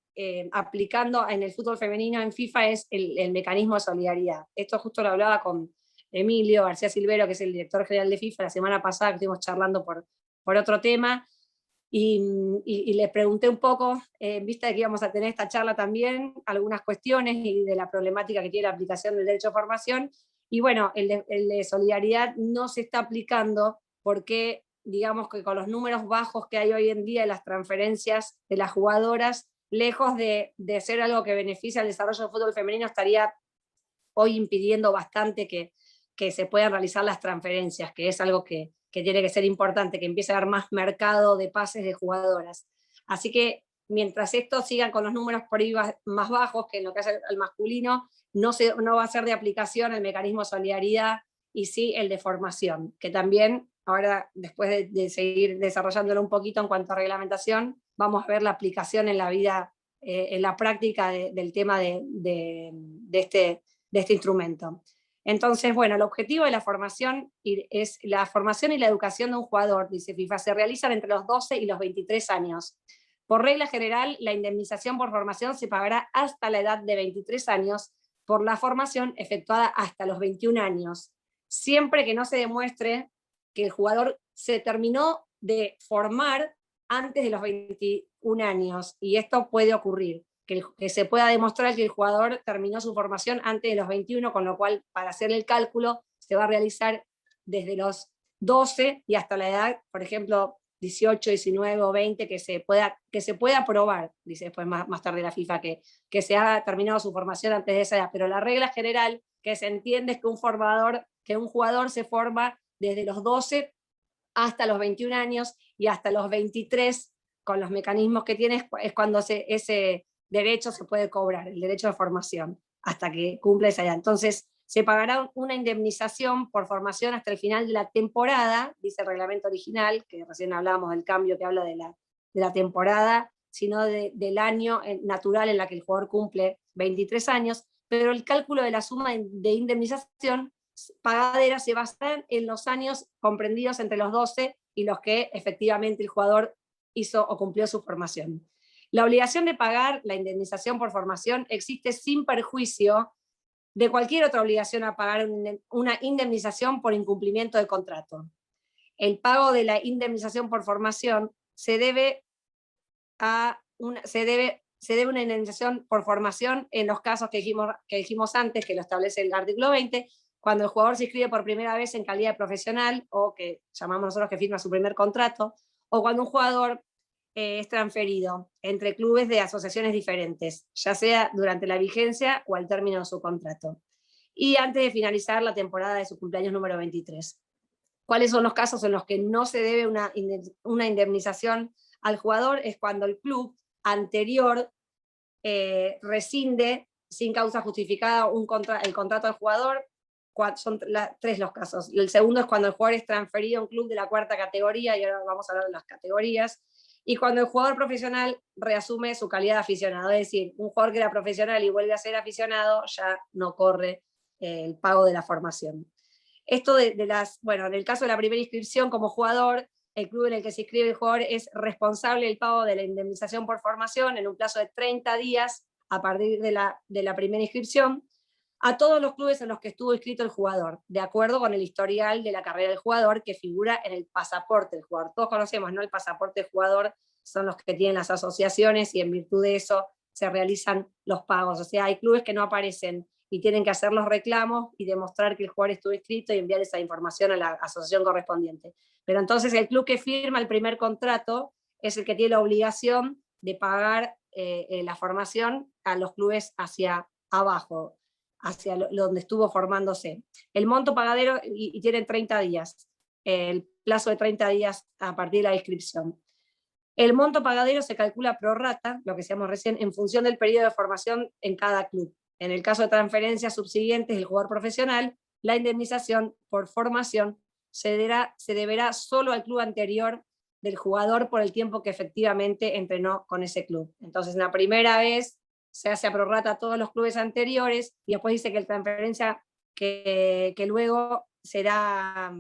aplicando en el fútbol femenino en FIFA es el mecanismo de solidaridad. Esto justo lo hablaba con Emilio García Silvero, que es el director general de FIFA, la semana pasada que estuvimos charlando por otro tema, y le pregunté un poco, en vista de que íbamos a tener esta charla también, algunas cuestiones y de la problemática que tiene la aplicación del derecho a formación, y bueno, el de solidaridad no se está aplicando porque digamos que con los números bajos que hay hoy en día de las transferencias de las jugadoras, lejos de ser algo que beneficia al desarrollo del fútbol femenino, estaría hoy impidiendo bastante que se puedan realizar las transferencias, que es algo que tiene que ser importante, que empiece a haber más mercado de pases de jugadoras. Así que mientras esto sigan con los números por ahí más bajos, que en lo que hace al masculino, no va a ser de aplicación el mecanismo de solidaridad y sí el de formación, que también ahora, después de seguir desarrollándolo un poquito en cuanto a reglamentación, vamos a ver la aplicación en la vida, en la práctica del tema de este instrumento. Entonces, bueno, el objetivo de la formación es la formación y la educación de un jugador, dice FIFA, se realizan entre los 12 y los 23 años. Por regla general, la indemnización por formación se pagará hasta la edad de 23 años por la formación efectuada hasta los 21 años, siempre que no se demuestre que el jugador se terminó de formar antes de los 21 años, y esto puede ocurrir, que se pueda demostrar que el jugador terminó su formación antes de los 21, con lo cual para hacer el cálculo se va a realizar desde los 12 y hasta la edad, por ejemplo, 18, 19 o 20, que se pueda probar, dice después más tarde la FIFA, que se haya terminado su formación antes de esa edad, pero la regla general que se entiende es que un jugador se forma desde los 12 hasta los 21 años y hasta los 23, con los mecanismos que tiene, es cuando ese derecho se puede cobrar, el derecho de formación, hasta que cumple esa edad. Entonces, se pagará una indemnización por formación hasta el final de la temporada, dice el reglamento original, que recién hablábamos del cambio que habla de la temporada, sino del año natural en la que el jugador cumple 23 años, pero el cálculo de la suma de indemnización pagadera se basan en los años comprendidos entre los 12 y los que efectivamente el jugador hizo o cumplió su formación. La obligación de pagar la indemnización por formación existe sin perjuicio de cualquier otra obligación a pagar una indemnización por incumplimiento de contrato. El pago de la indemnización por formación se debe una indemnización por formación en los casos que dijimos antes, que lo establece el artículo 20, cuando el jugador se inscribe por primera vez en calidad de profesional, o que llamamos nosotros que firma su primer contrato, o cuando un jugador es transferido entre clubes de asociaciones diferentes, ya sea durante la vigencia o al término de su contrato, y antes de finalizar la temporada de su cumpleaños número 23. ¿Cuáles son los casos en los que no se debe una indemnización al jugador? Es cuando el club anterior rescinde sin causa justificada el contrato del jugador. Son tres los casos. El segundo es cuando el jugador es transferido a un club de la cuarta categoría, y ahora vamos a hablar de las categorías, y cuando el jugador profesional reasume su calidad de aficionado, es decir, un jugador que era profesional y vuelve a ser aficionado, ya no corre el pago de la formación. Esto en el caso de la primera inscripción como jugador, el club en el que se inscribe el jugador es responsable del pago de la indemnización por formación en un plazo de 30 días a partir de la primera inscripción, a todos los clubes en los que estuvo inscrito el jugador, de acuerdo con el historial de la carrera del jugador que figura en el pasaporte del jugador. Todos conocemos, ¿no? El pasaporte del jugador son los que tienen las asociaciones, y en virtud de eso se realizan los pagos. O sea, hay clubes que no aparecen y tienen que hacer los reclamos y demostrar que el jugador estuvo inscrito y enviar esa información a la asociación correspondiente. Pero entonces el club que firma el primer contrato es el que tiene la obligación de pagar la formación a los clubes hacia abajo, hacia donde estuvo formándose. El monto pagadero, y tienen 30 días, el plazo de 30 días a partir de la inscripción. El monto pagadero se calcula pro rata, lo que decíamos recién, en función del periodo de formación en cada club. En el caso de transferencias subsiguientes del jugador profesional, la indemnización por formación se deberá solo al club anterior del jugador por el tiempo que efectivamente entrenó con ese club. Entonces, la primera vez se hace a prorrata a todos los clubes anteriores, y después dice que la transferencia que luego será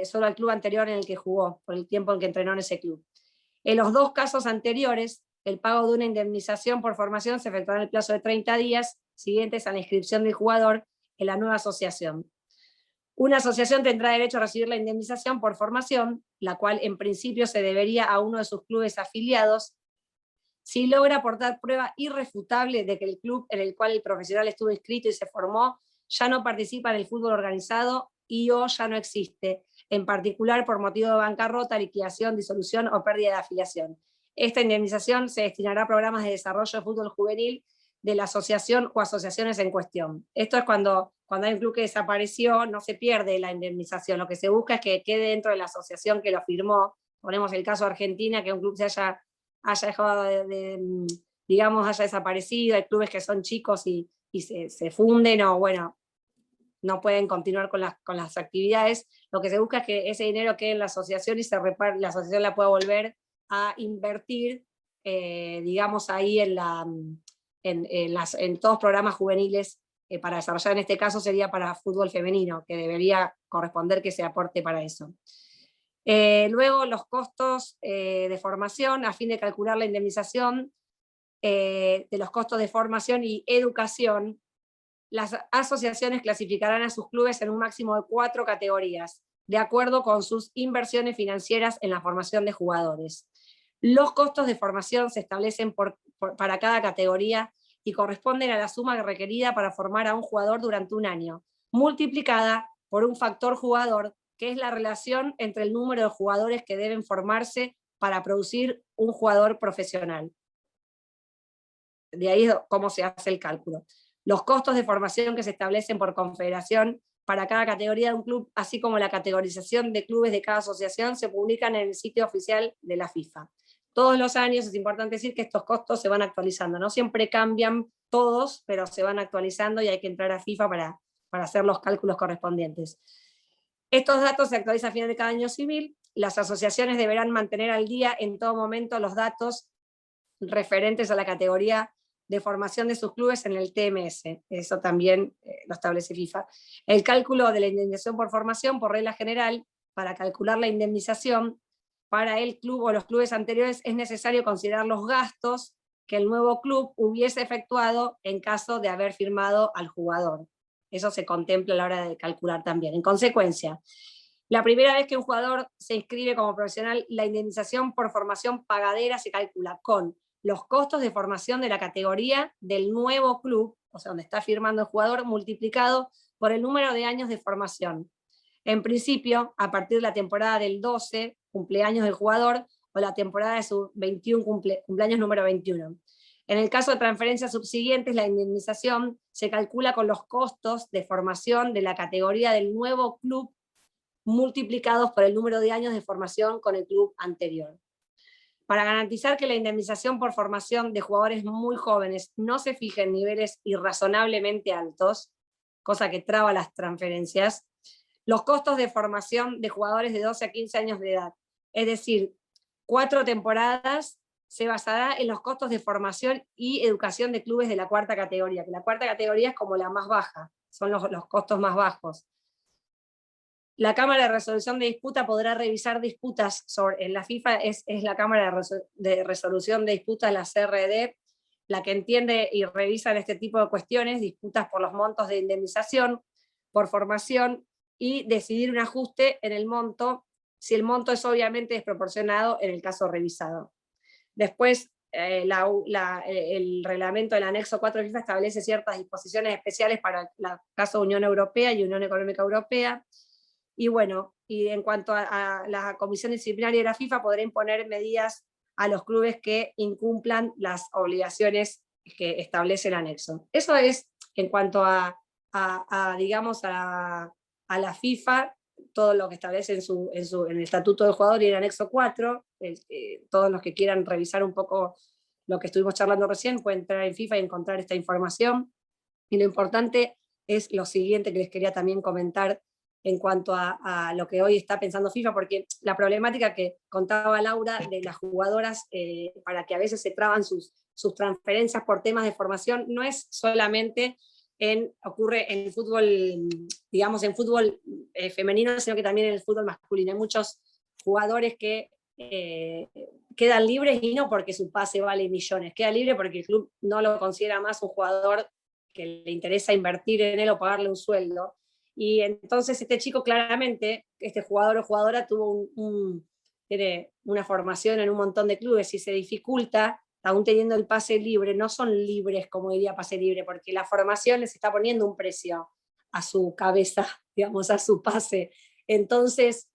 solo al club anterior en el que jugó, por el tiempo en que entrenó en ese club. En los dos casos anteriores, el pago de una indemnización por formación se efectuará en el plazo de 30 días siguientes a la inscripción del jugador en la nueva asociación. Una asociación tendrá derecho a recibir la indemnización por formación, la cual en principio se debería a uno de sus clubes afiliados, si logra aportar prueba irrefutable de que el club en el cual el profesional estuvo inscrito y se formó ya no participa en el fútbol organizado y/o ya no existe, en particular por motivo de bancarrota, liquidación, disolución o pérdida de afiliación. Esta indemnización se destinará a programas de desarrollo de fútbol juvenil de la asociación o asociaciones en cuestión. Esto es cuando hay un club que desapareció, no se pierde la indemnización, lo que se busca es que quede dentro de la asociación que lo firmó. Ponemos el caso de Argentina, que un club se haya dejado digamos, haya desaparecido, hay clubes que son chicos y se funden, o bueno, no pueden continuar con las actividades. Lo que se busca es que ese dinero quede en la asociación y la asociación la pueda volver a invertir, digamos, ahí en todos programas juveniles para desarrollar. En este caso sería para fútbol femenino, que debería corresponder que se aporte para eso. Luego, los costos de formación, a fin de calcular la indemnización de los costos de formación y educación, las asociaciones clasificarán a sus clubes en un máximo de 4 categorías, de acuerdo con sus inversiones financieras en la formación de jugadores. Los costos de formación se establecen para cada categoría y corresponden a la suma requerida para formar a un jugador durante un año, multiplicada por un factor jugador, que es la relación entre el número de jugadores que deben formarse para producir un jugador profesional. De ahí es cómo se hace el cálculo. Los costos de formación que se establecen por confederación para cada categoría de un club, así como la categorización de clubes de cada asociación, se publican en el sitio oficial de la FIFA. Todos los años es importante decir que estos costos se van actualizando. No siempre cambian todos, pero se van actualizando y hay que entrar a FIFA para hacer los cálculos correspondientes. Estos datos se actualizan a final de cada año civil. Las asociaciones deberán mantener al día en todo momento los datos referentes a la categoría de formación de sus clubes en el TMS, eso también lo establece FIFA. El cálculo de la indemnización por formación, por regla general, para calcular la indemnización, para el club o los clubes anteriores es necesario considerar los gastos que el nuevo club hubiese efectuado en caso de haber firmado al jugador. Eso se contempla a la hora de calcular también. En consecuencia, la primera vez que un jugador se inscribe como profesional, la indemnización por formación pagadera se calcula con los costos de formación de la categoría del nuevo club, o sea, donde está firmando el jugador, multiplicado por el número de años de formación. En principio, a partir de la temporada del 12, cumpleaños del jugador, o la temporada de su 21 cumpleaños número 21. En el caso de transferencias subsiguientes, la indemnización se calcula con los costos de formación de la categoría del nuevo club multiplicados por el número de años de formación con el club anterior. Para garantizar que la indemnización por formación de jugadores muy jóvenes no se fije en niveles irrazonablemente altos, cosa que traba las transferencias, los costos de formación de jugadores de 12 a 15 años de edad, es decir, 4 temporadas, se basará en los costos de formación y educación de clubes de la cuarta categoría, que la cuarta categoría es como la más baja, son los costos más bajos. La Cámara de Resolución de Disputa podrá revisar disputas en la FIFA, es la Cámara de Resolución de Disputas, la CRD, la que entiende y revisa este tipo de cuestiones, disputas por los montos de indemnización, por formación, y decidir un ajuste en el monto, si el monto es obviamente desproporcionado en el caso revisado. Después, el reglamento del anexo 4 de FIFA establece ciertas disposiciones especiales para el caso de Unión Europea y Unión Económica Europea. Y bueno, y en cuanto a la Comisión Disciplinaria de la FIFA, podrá imponer medidas a los clubes que incumplan las obligaciones que establece el anexo. Eso es en cuanto digamos, a la FIFA, todo lo que establece en el Estatuto del Jugador y en el anexo 4, todos los que quieran revisar un poco lo que estuvimos charlando recién, pueden entrar en FIFA y encontrar esta información. Y lo importante es lo siguiente que les quería también comentar en cuanto a lo que hoy está pensando FIFA, porque la problemática que contaba Laura de las jugadoras, para que a veces se traban sus transferencias por temas de formación, no es solamente ocurre en el fútbol, digamos, en fútbol femenino, sino que también en el fútbol masculino. Hay muchos jugadores que quedan libres, y no porque su pase vale millones, queda libre porque el club no lo considera más un jugador que le interesa invertir en él o pagarle un sueldo. Y entonces este chico claramente, este jugador o jugadora tuvo tiene una formación en un montón de clubes y se dificulta, aún teniendo el pase libre, no son libres como diría pase libre, porque la formación les está poniendo un precio a su cabeza, digamos, a su pase. Entonces,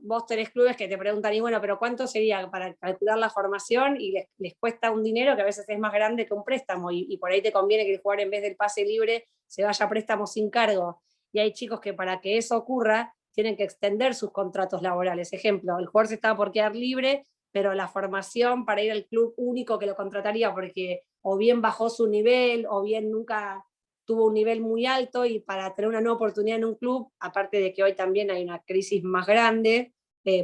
vos tenés clubes que te preguntan, y bueno, pero ¿cuánto sería para calcular la formación? Y les cuesta un dinero que a veces es más grande que un préstamo, y por ahí te conviene que el jugador en vez del pase libre se vaya a préstamo sin cargo. Y hay chicos que para que eso ocurra tienen que extender sus contratos laborales. Ejemplo, el jugador se estaba por quedar libre, pero la formación para ir al club único que lo contrataría porque o bien bajó su nivel o bien nunca tuvo un nivel muy alto, y para tener una nueva oportunidad en un club, aparte de que hoy también hay una crisis más grande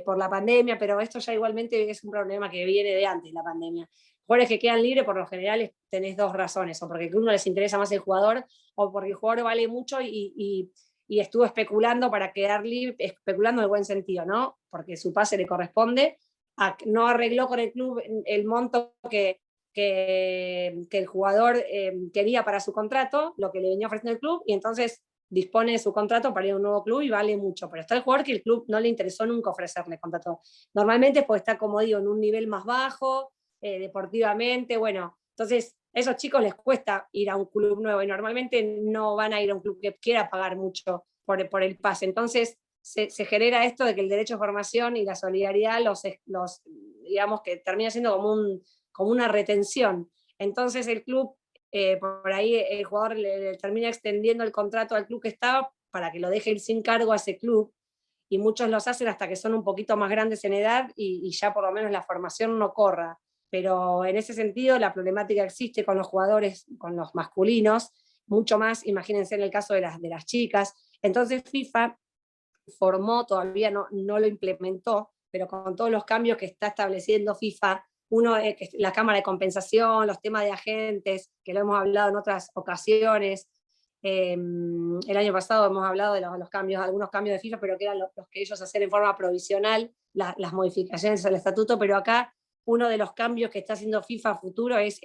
por la pandemia, pero esto ya igualmente es un problema que viene de antes de la pandemia. Jugadores que quedan libres, por lo general tenés dos razones, o porque al club no les interesa más el jugador, o porque el jugador vale mucho y estuvo especulando para quedar libre, especulando en el buen sentido, ¿no? Porque su pase le corresponde, no arregló con el club el monto que el jugador quería para su contrato, lo que le venía ofreciendo el club, y entonces dispone de su contrato para ir a un nuevo club y vale mucho. Pero está el jugador que el club no le interesó nunca ofrecerle contrato. Normalmente pues está, como digo, en un nivel más bajo, deportivamente, bueno, entonces a esos chicos les cuesta ir a un club nuevo y normalmente no van a ir a un club que quiera pagar mucho por el pase. Entonces se genera esto de que el derecho a formación y la solidaridad digamos que termina siendo como una retención. Entonces el club, por ahí el jugador le termina extendiendo el contrato al club que estaba para que lo deje ir sin cargo a ese club, y muchos los hacen hasta que son un poquito más grandes en edad y ya por lo menos la formación no corra. Pero en ese sentido la problemática existe con los jugadores, con los masculinos, mucho más, imagínense en el caso de las chicas. Entonces FIFA formó, todavía no lo implementó, pero con todos los cambios que está estableciendo FIFA, Uno es la Cámara de Compensación, los temas de agentes, que lo hemos hablado en otras ocasiones. El año pasado hemos hablado de los cambios, algunos cambios de FIFA, pero que eran los que ellos hacían en forma provisional, las modificaciones al estatuto, pero acá uno de los cambios que está haciendo FIFA a futuro es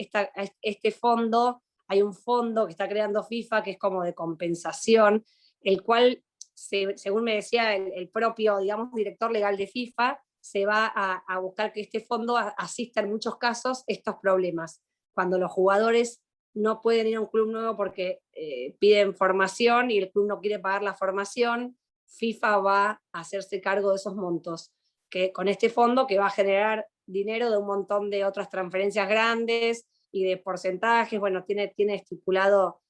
este fondo. Hay un fondo que está creando FIFA que es como de compensación, el cual, según me decía el propio, digamos, director legal de FIFA, se va a buscar que este fondo asista en muchos casos estos problemas. Cuando los jugadores no pueden ir a un club nuevo porque piden formación y el club no quiere pagar la formación, FIFA va a hacerse cargo de esos montos, que con este fondo que va a generar dinero de un montón de otras transferencias grandes y de porcentajes. Bueno, tiene estipulado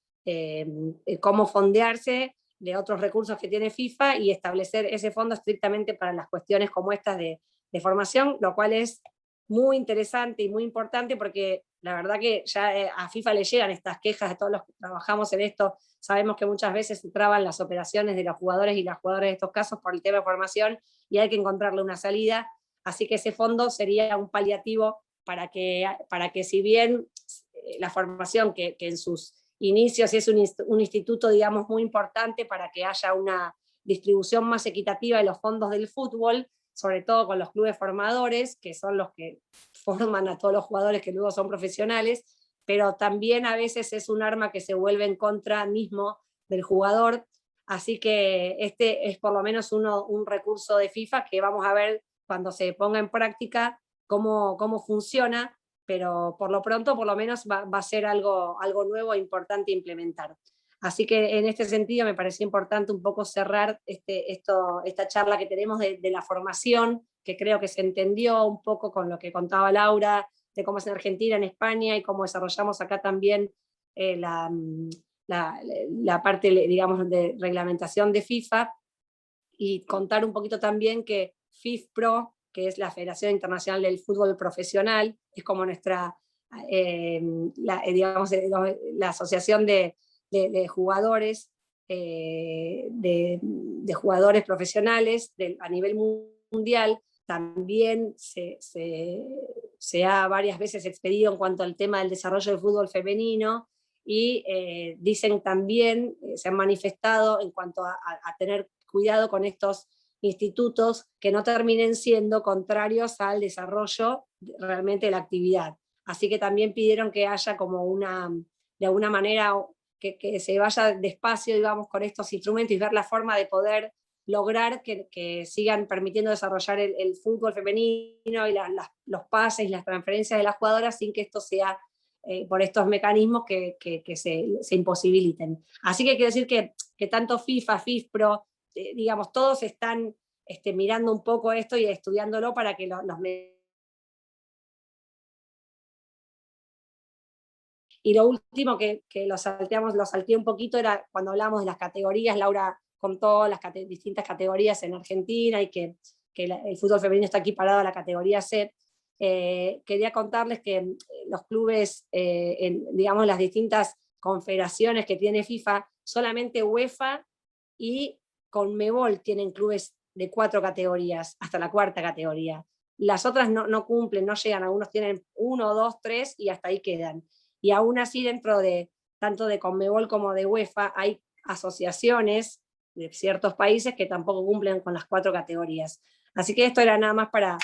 cómo fondearse de otros recursos que tiene FIFA y establecer ese fondo estrictamente para las cuestiones como estas de formación, lo cual es muy interesante y muy importante porque la verdad que ya a FIFA le llegan estas quejas de todos los que trabajamos en esto. Sabemos que muchas veces se traban las operaciones de los jugadores y las jugadoras de estos casos por el tema de formación y hay que encontrarle una salida. Así que ese fondo sería un paliativo para que si bien la formación, que en sus inicios es un instituto, digamos, muy importante para que haya una distribución más equitativa de los fondos del fútbol, sobre todo con los clubes formadores, que son los que forman a todos los jugadores que luego son profesionales, pero también a veces es un arma que se vuelve en contra mismo del jugador. Así que este es por lo menos un recurso de FIFA que vamos a ver cuando se ponga en práctica cómo funciona, pero por lo pronto por lo menos va a ser algo nuevo e importante implementar. Así que en este sentido me pareció importante un poco cerrar esta charla que tenemos de la formación, que creo que se entendió un poco con lo que contaba Laura, de cómo es en Argentina, en España, y cómo desarrollamos acá también la parte, digamos, de reglamentación de FIFA, y contar un poquito también que FIFPro, que es la Federación Internacional del Fútbol Profesional, es como nuestra, digamos, la asociación de jugadores, de jugadores profesionales a nivel mundial. También se ha varias veces expedido en cuanto al tema del desarrollo del fútbol femenino y dicen también, se han manifestado en cuanto a tener cuidado con estos institutos que no terminen siendo contrarios al desarrollo realmente de la actividad. Así que también pidieron que haya como de alguna manera, que se vaya despacio, digamos, con estos instrumentos y ver la forma de poder lograr que sigan permitiendo desarrollar el fútbol femenino y los pases y las transferencias de las jugadoras sin que esto sea por estos mecanismos que se imposibiliten. Así que quiero decir que tanto FIFA, FIFPro, digamos, todos están mirando un poco esto y estudiándolo para que los Y lo último que lo salteé un poquito, era cuando hablamos de las categorías. Laura contó las distintas categorías en Argentina y que el fútbol femenino está equiparado a la categoría C. Quería contarles que los clubes, digamos, las distintas confederaciones que tiene FIFA, solamente UEFA y Conmebol tienen clubes de 4 categorías, hasta la 4ª categoría. Las otras no cumplen, no llegan, algunos tienen 1, 2, 3 y hasta ahí quedan. Y aún así, dentro de tanto de Conmebol como de UEFA, hay asociaciones de ciertos países que tampoco cumplen con las 4 categorías. Así que esto era nada más para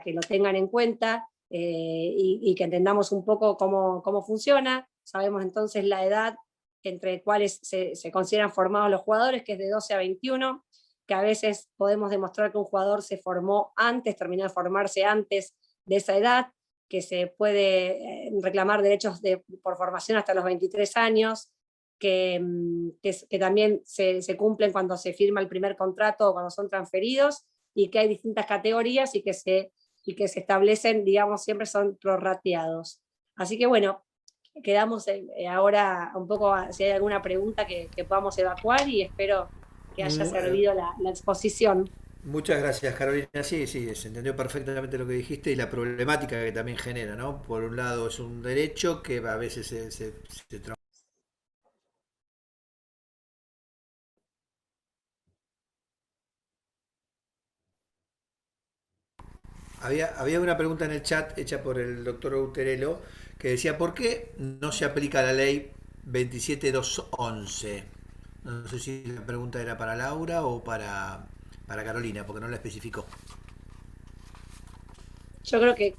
que lo tengan en cuenta y que entendamos un poco cómo funciona. Sabemos entonces la edad entre cuales se consideran formados los jugadores, que es de 12 a 21, que a veces podemos demostrar que un jugador se formó antes, terminó de formarse antes de esa edad, que se puede reclamar derechos por formación hasta los 23 años, que también se cumplen cuando se firma el primer contrato o cuando son transferidos, y que hay distintas categorías y que se establecen, digamos, siempre son prorrateados. Así que bueno, quedamos ahora un poco, si hay alguna pregunta que podamos evacuar, y espero que haya servido la exposición. Muchas gracias, Carolina. Sí, sí, se entendió perfectamente lo que dijiste y la problemática que también genera, ¿no? Por un lado es un derecho que a veces se Había una pregunta en el chat hecha por el doctor Uterelo que decía, ¿por qué no se aplica la ley 27211? No sé si la pregunta era para Laura o para Carolina, porque no la especificó. Yo creo que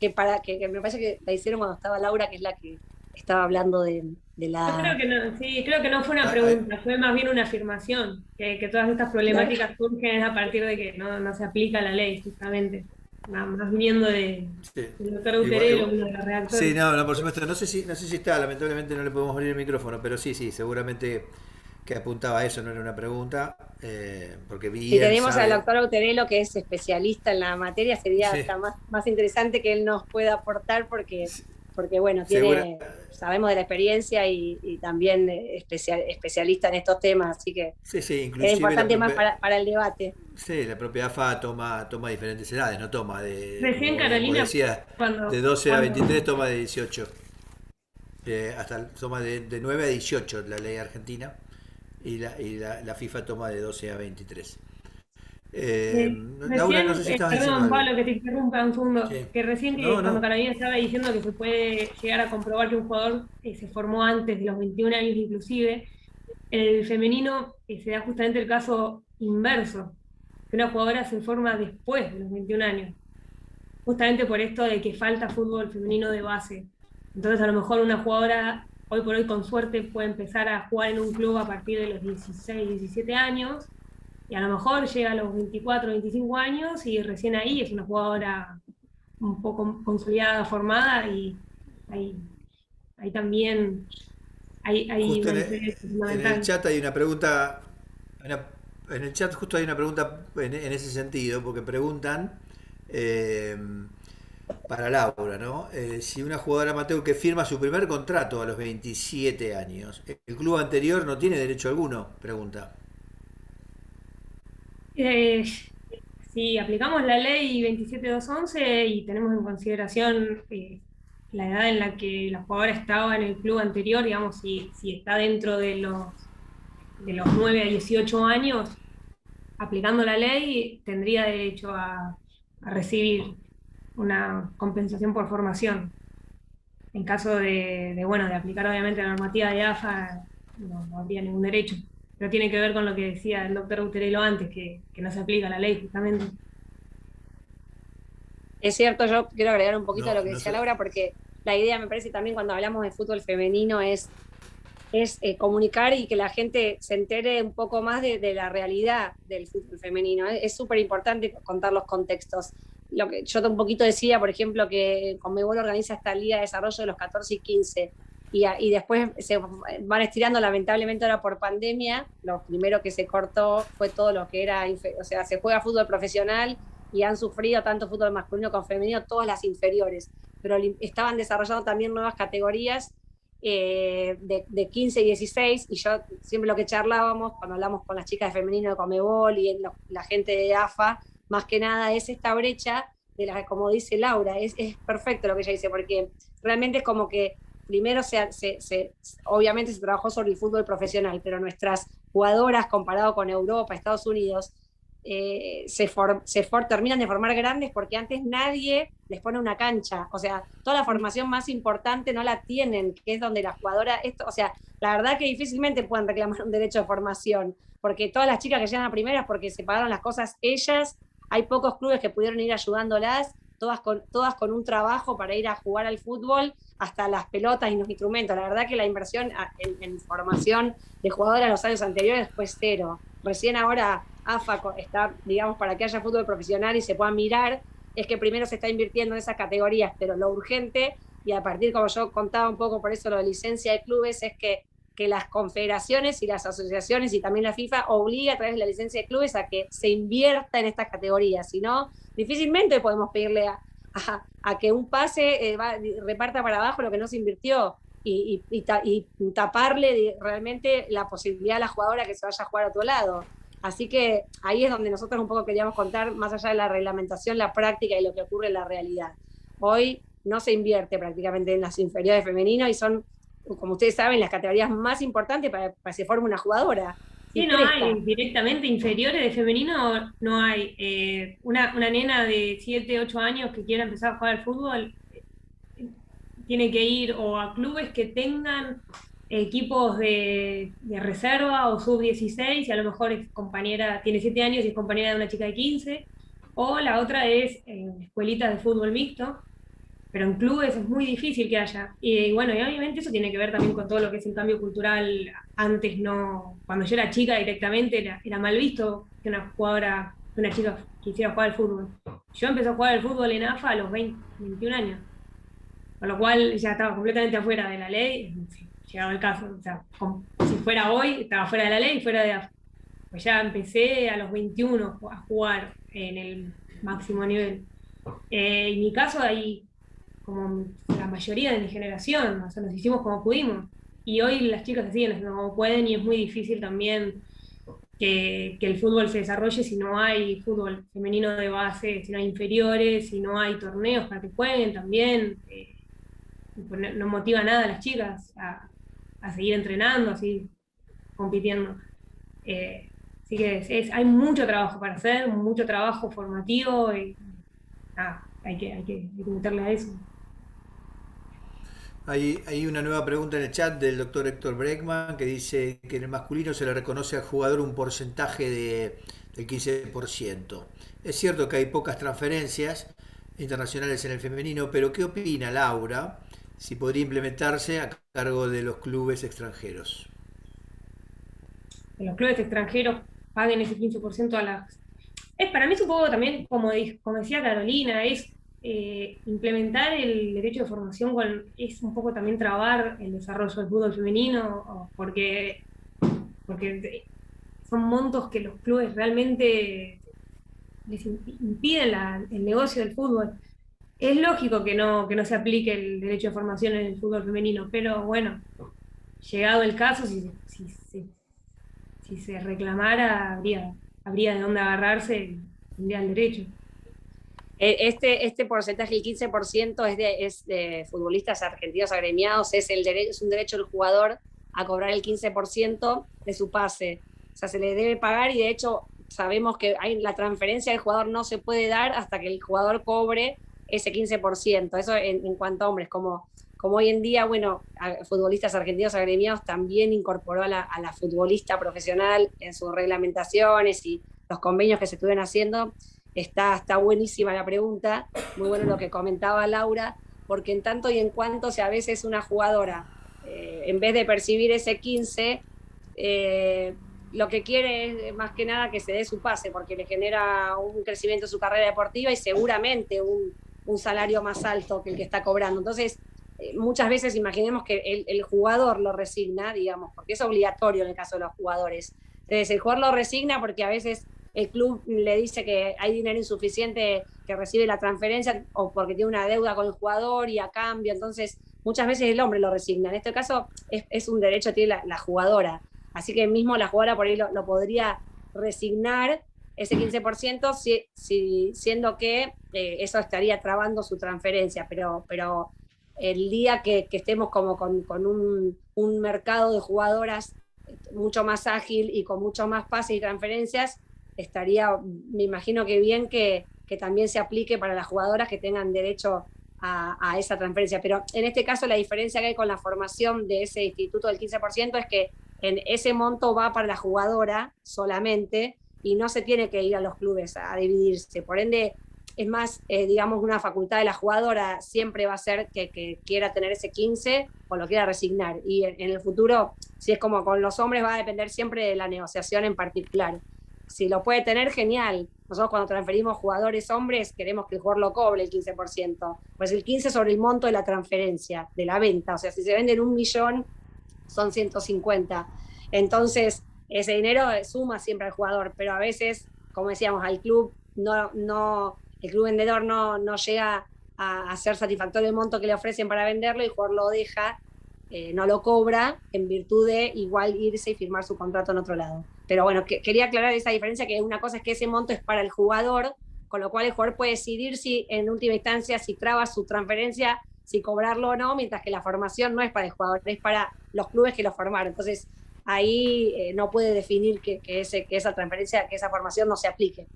me parece que la hicieron cuando estaba Laura, que es la que estaba hablando de Yo la... creo que no, sí, creo que no fue una Ah, pregunta, fue más bien una afirmación, que todas estas problemáticas surgen a partir de que no se aplica la ley, justamente. Más viniendo sí. del doctor Igual- Uterelo, igual- uno de los Sí, redactores. no, por supuesto. No sé si está, lamentablemente no le podemos abrir el micrófono, pero sí, seguramente que apuntaba a eso, no era una pregunta, porque Si bien tenemos al sabe. doctor Auterelo, que es especialista en la materia, sería Sí, hasta más interesante que él nos pueda aportar sí, porque bueno, segura, sabemos de la experiencia y también especialista en estos temas, así que sí, era inclusive importante más para el debate. la propia AFA toma diferentes edades, no toma Recién como bien vos Carolina, decías, de 12 a cuando 23 toma de 18, toma de 9 a 18 la ley argentina, y la FIFA toma de 12 a 23. Laura, no sé Recién, si estabas diciendo perdón, algo. Pablo, que te interrumpa un segundo, Sí. que recién No, cuando no. Carolina estaba diciendo que se puede llegar a comprobar que un jugador se formó antes de los 21 años inclusive, en el femenino se da justamente el caso inverso, que una jugadora se forma después de los 21 años, justamente por esto de que falta fútbol femenino de base. Entonces a lo mejor una jugadora hoy por hoy con suerte puede empezar a jugar en un club a partir de los 16, 17 años y a lo mejor llega a los 24, 25 años y recién ahí es una jugadora un poco consolidada, formada y ahí, ahí también hay Justo una diferencia en el fundamental. chat hay una pregunta, una- en el chat justo hay una pregunta en ese sentido, porque preguntan eh, para Laura, ¿no? Si una jugadora amateur que firma su primer contrato a los 27 años, ¿el club anterior no tiene derecho alguno? Pregunta. Eh, si aplicamos la ley 27211 y tenemos en consideración la edad en la que la jugadora estaba en el club anterior, digamos, si está dentro de los 9 a 18 años, aplicando la ley, tendría derecho a recibir una compensación por formación. En caso bueno, de aplicar obviamente la normativa de AFA, no habría ningún derecho. Pero tiene que ver con lo que decía el doctor Uterelo antes, que no se aplica la ley justamente. Es cierto, yo quiero agregar un poquito a lo No, que no decía sé. Laura, porque la idea me parece también cuando hablamos de fútbol femenino es comunicar y que la gente se entere un poco más de la realidad del fútbol femenino. Es súper importante contar los contextos. Lo que yo un poquito decía, por ejemplo, que Conmebol organiza esta liga de desarrollo de los 14 y 15 y después se van estirando lamentablemente ahora por pandemia. Lo primero que se cortó fue todo lo que era, o sea, se juega fútbol profesional y han sufrido tanto fútbol masculino como femenino, todas las inferiores, pero estaban desarrollando también nuevas categorías de 15 y 16, y yo siempre lo que charlábamos cuando hablamos con las chicas de femenino de Comebol y la gente de AFA, más que nada es esta brecha de la, como dice Laura, es perfecto lo que ella dice, porque realmente es como que primero obviamente se trabajó sobre el fútbol profesional, pero nuestras jugadoras comparado con Europa, Estados Unidos, terminan de formar grandes porque antes nadie les pone una cancha, o sea, toda la formación más importante no la tienen, que es donde la jugadora, o sea, la verdad que difícilmente pueden reclamar un derecho de formación, porque todas las chicas que llegan a primeras porque se pagaron las cosas ellas, hay pocos clubes que pudieron ir ayudándolas, todas con un trabajo para ir a jugar al fútbol, hasta las pelotas y los instrumentos. La verdad que la inversión en formación de jugadoras en los años anteriores fue cero. Recién ahora AFA está, digamos, para que haya fútbol profesional y se pueda mirar, es que primero se está invirtiendo en esas categorías, pero lo urgente, y a partir, como yo contaba un poco por eso lo de licencia de clubes, es que las confederaciones y las asociaciones y también la FIFA obliga a través de la licencia de clubes a que se invierta en estas categorías, si no, difícilmente podemos pedirle a que un pase reparta para abajo lo que no se invirtió y taparle realmente la posibilidad a la jugadora que se vaya a jugar a otro lado. Así que ahí es donde nosotros un poco queríamos contar, más allá de la reglamentación, la práctica y lo que ocurre en la realidad. Hoy no se invierte prácticamente en las inferiores femeninas y son, como ustedes saben, las categorías más importantes para que se forme una jugadora. Sí, no hay directamente inferiores de femenino, no hay. Una nena de 7, 8 años que quiera empezar a jugar al fútbol tiene que ir o a clubes que tengan equipos de reserva o sub-16 y a lo mejor es compañera, tiene 7 años y es compañera de una chica de 15, o la otra es escuelitas de fútbol mixto, pero en clubes es muy difícil que haya. Y bueno, y obviamente eso tiene que ver también con todo lo que es el cambio cultural. Antes no, cuando yo era chica directamente era mal visto que una jugadora, que una chica quisiera jugar al fútbol. Yo empecé a jugar al fútbol en AFA a los 20, 21 años, con lo cual ya estaba completamente afuera de la ley, llegado el caso, o sea, si fuera hoy, estaba fuera de la ley y fuera de AFA. Pues ya empecé a los 21 a jugar en el máximo nivel. En mi caso, ahí como la mayoría de mi generación, o sea, nos hicimos como pudimos. Y hoy las chicas se siguen haciendo como pueden y es muy difícil también que el fútbol se desarrolle si no hay fútbol femenino de base, si no hay inferiores, si no hay torneos para que jueguen también. No motiva nada a las chicas a seguir entrenando, así compitiendo. Así que hay mucho trabajo para hacer, mucho trabajo formativo y hay que meterle a eso. Hay una nueva pregunta en el chat del doctor Héctor Breckman que dice que en el masculino se le reconoce al jugador un porcentaje del 15%. Es cierto que hay pocas transferencias internacionales en el femenino, pero ¿qué opina Laura si podría implementarse a cargo de los clubes extranjeros? Que los clubes extranjeros paguen ese 15% a las... para mí es un poco también, como decía Carolina, es implementar el derecho de formación es un poco también trabar el desarrollo del fútbol femenino, porque son montos que los clubes realmente les impiden el negocio del fútbol. Es lógico que no se aplique el derecho de formación en el fútbol femenino, pero bueno, llegado el caso, si se reclamara, habría de dónde agarrarse, tendría el derecho. Este porcentaje, el 15%, es de futbolistas argentinos agremiados, es un derecho del jugador a cobrar el 15% de su pase. O sea, se le debe pagar y de hecho sabemos que la transferencia del jugador no se puede dar hasta que el jugador cobre ese 15%. Eso en cuanto a hombres, como hoy en día, bueno, futbolistas argentinos agremiados también incorporó a la futbolista profesional en sus reglamentaciones y los convenios que se estuvieron haciendo. Está buenísima la pregunta, muy bueno lo que comentaba Laura, porque en tanto y en cuanto, si a veces una jugadora, en vez de percibir ese 15, lo que quiere es más que nada que se dé su pase, porque le genera un crecimiento en su carrera deportiva y seguramente un salario más alto que el que está cobrando. Entonces, muchas veces imaginemos que el jugador lo resigna, digamos, porque es obligatorio en el caso de los jugadores. Entonces, el jugador lo resigna porque a veces el club le dice que hay dinero insuficiente que recibe la transferencia o porque tiene una deuda con el jugador y a cambio, entonces muchas veces el hombre lo resigna. En este caso es un derecho que tiene la jugadora, así que mismo la jugadora por ahí lo podría resignar ese 15%, siendo que eso estaría trabando su transferencia, pero el día que estemos como con un mercado de jugadoras mucho más ágil y con mucho más pases y transferencias, estaría, me imagino que bien que también se aplique para las jugadoras que tengan derecho a esa transferencia. Pero en este caso la diferencia que hay con la formación de ese instituto del 15% es que en ese monto va para la jugadora solamente y no se tiene que ir a los clubes a dividirse. Por ende, es más, digamos, una facultad de la jugadora siempre va a ser que quiera tener ese 15 o lo quiera resignar. Y en el futuro, si es como con los hombres, va a depender siempre de la negociación en particular. Si lo puede tener, genial. Nosotros cuando transferimos jugadores hombres queremos que el jugador lo cobre el 15%. Pues el 15% sobre el monto de la transferencia, de la venta. O sea, si se venden 1 millón, son 150. Entonces, ese dinero suma siempre al jugador. Pero a veces, como decíamos, al club el club vendedor no llega a ser satisfactorio el monto que le ofrecen para venderlo y el jugador lo deja, no lo cobra en virtud de igual irse y firmar su contrato en otro lado. Pero bueno, quería aclarar esa diferencia, que una cosa es que ese monto es para el jugador, con lo cual el jugador puede decidir si en última instancia, si traba su transferencia, si cobrarlo o no, mientras que la formación no es para el jugador, es para los clubes que lo formaron. Entonces, ahí no puede definir que esa transferencia, que esa formación no se aplique.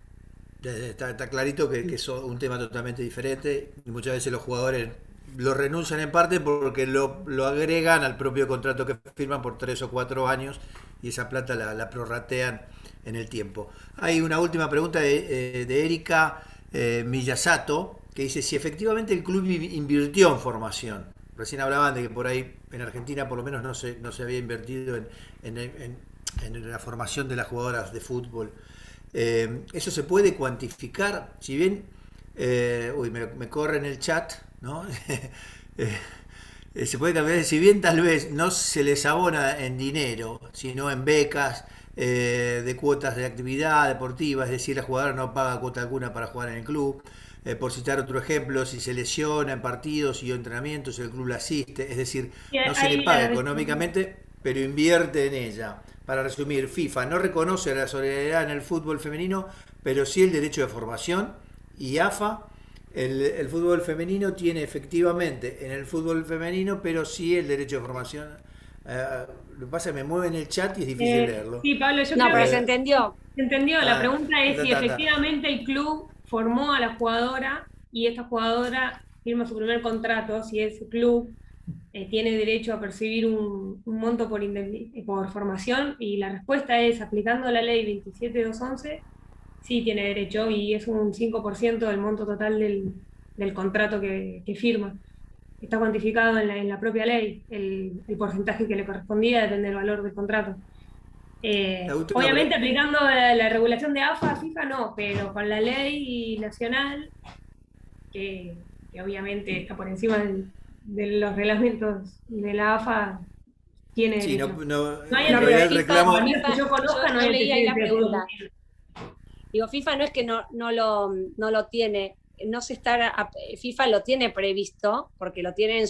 Está clarito que es un tema totalmente diferente y muchas veces los jugadores lo renuncian en parte porque lo agregan al propio contrato que firman por 3 o 4 años y esa plata la prorratean en el tiempo. Hay una última pregunta de Erika Miyasato que dice si efectivamente el club invirtió en formación. Recién hablaban de que por ahí en Argentina por lo menos no se había invertido en la formación de las jugadoras de fútbol. Eso se puede cuantificar, si bien me corre en el chat, ¿no? Se puede cambiar, si bien tal vez no se les abona en dinero, sino en becas de cuotas de actividad deportiva, es decir, la jugadora no paga cuota alguna para jugar en el club. Por citar otro ejemplo, si se lesiona en partidos y entrenamientos, el club la asiste, es decir, no se le paga económicamente, pero invierte en ella. Para resumir, FIFA no reconoce la solidaridad en el fútbol femenino, pero sí el derecho de formación, y AFA, el fútbol femenino tiene efectivamente en el fútbol femenino, pero sí el derecho de formación. Lo que pasa es que me mueve en el chat y es difícil leerlo. Sí, Pablo, yo no, creo pero que se entendió. Se entendió, la pregunta es si efectivamente el club formó a la jugadora y esta jugadora firma su primer contrato, si ese club tiene derecho a percibir un monto por formación, y la respuesta es, aplicando la ley 27211, sí tiene derecho, y es un 5% del monto total del contrato que firma. Está cuantificado en la propia ley, el porcentaje que le correspondía depende del valor del contrato. Obviamente aplicando la regulación de AFA, FIFA no, pero con la ley nacional, que obviamente está por encima de los reglamentos de la AFA, tiene sí, derecho. no hay en realidad el reclamo... que yo conozca, no hay leí ahí la antecedentes. pregunta. Digo, FIFA no es que no lo tiene, no se está, FIFA lo tiene previsto, porque lo tienen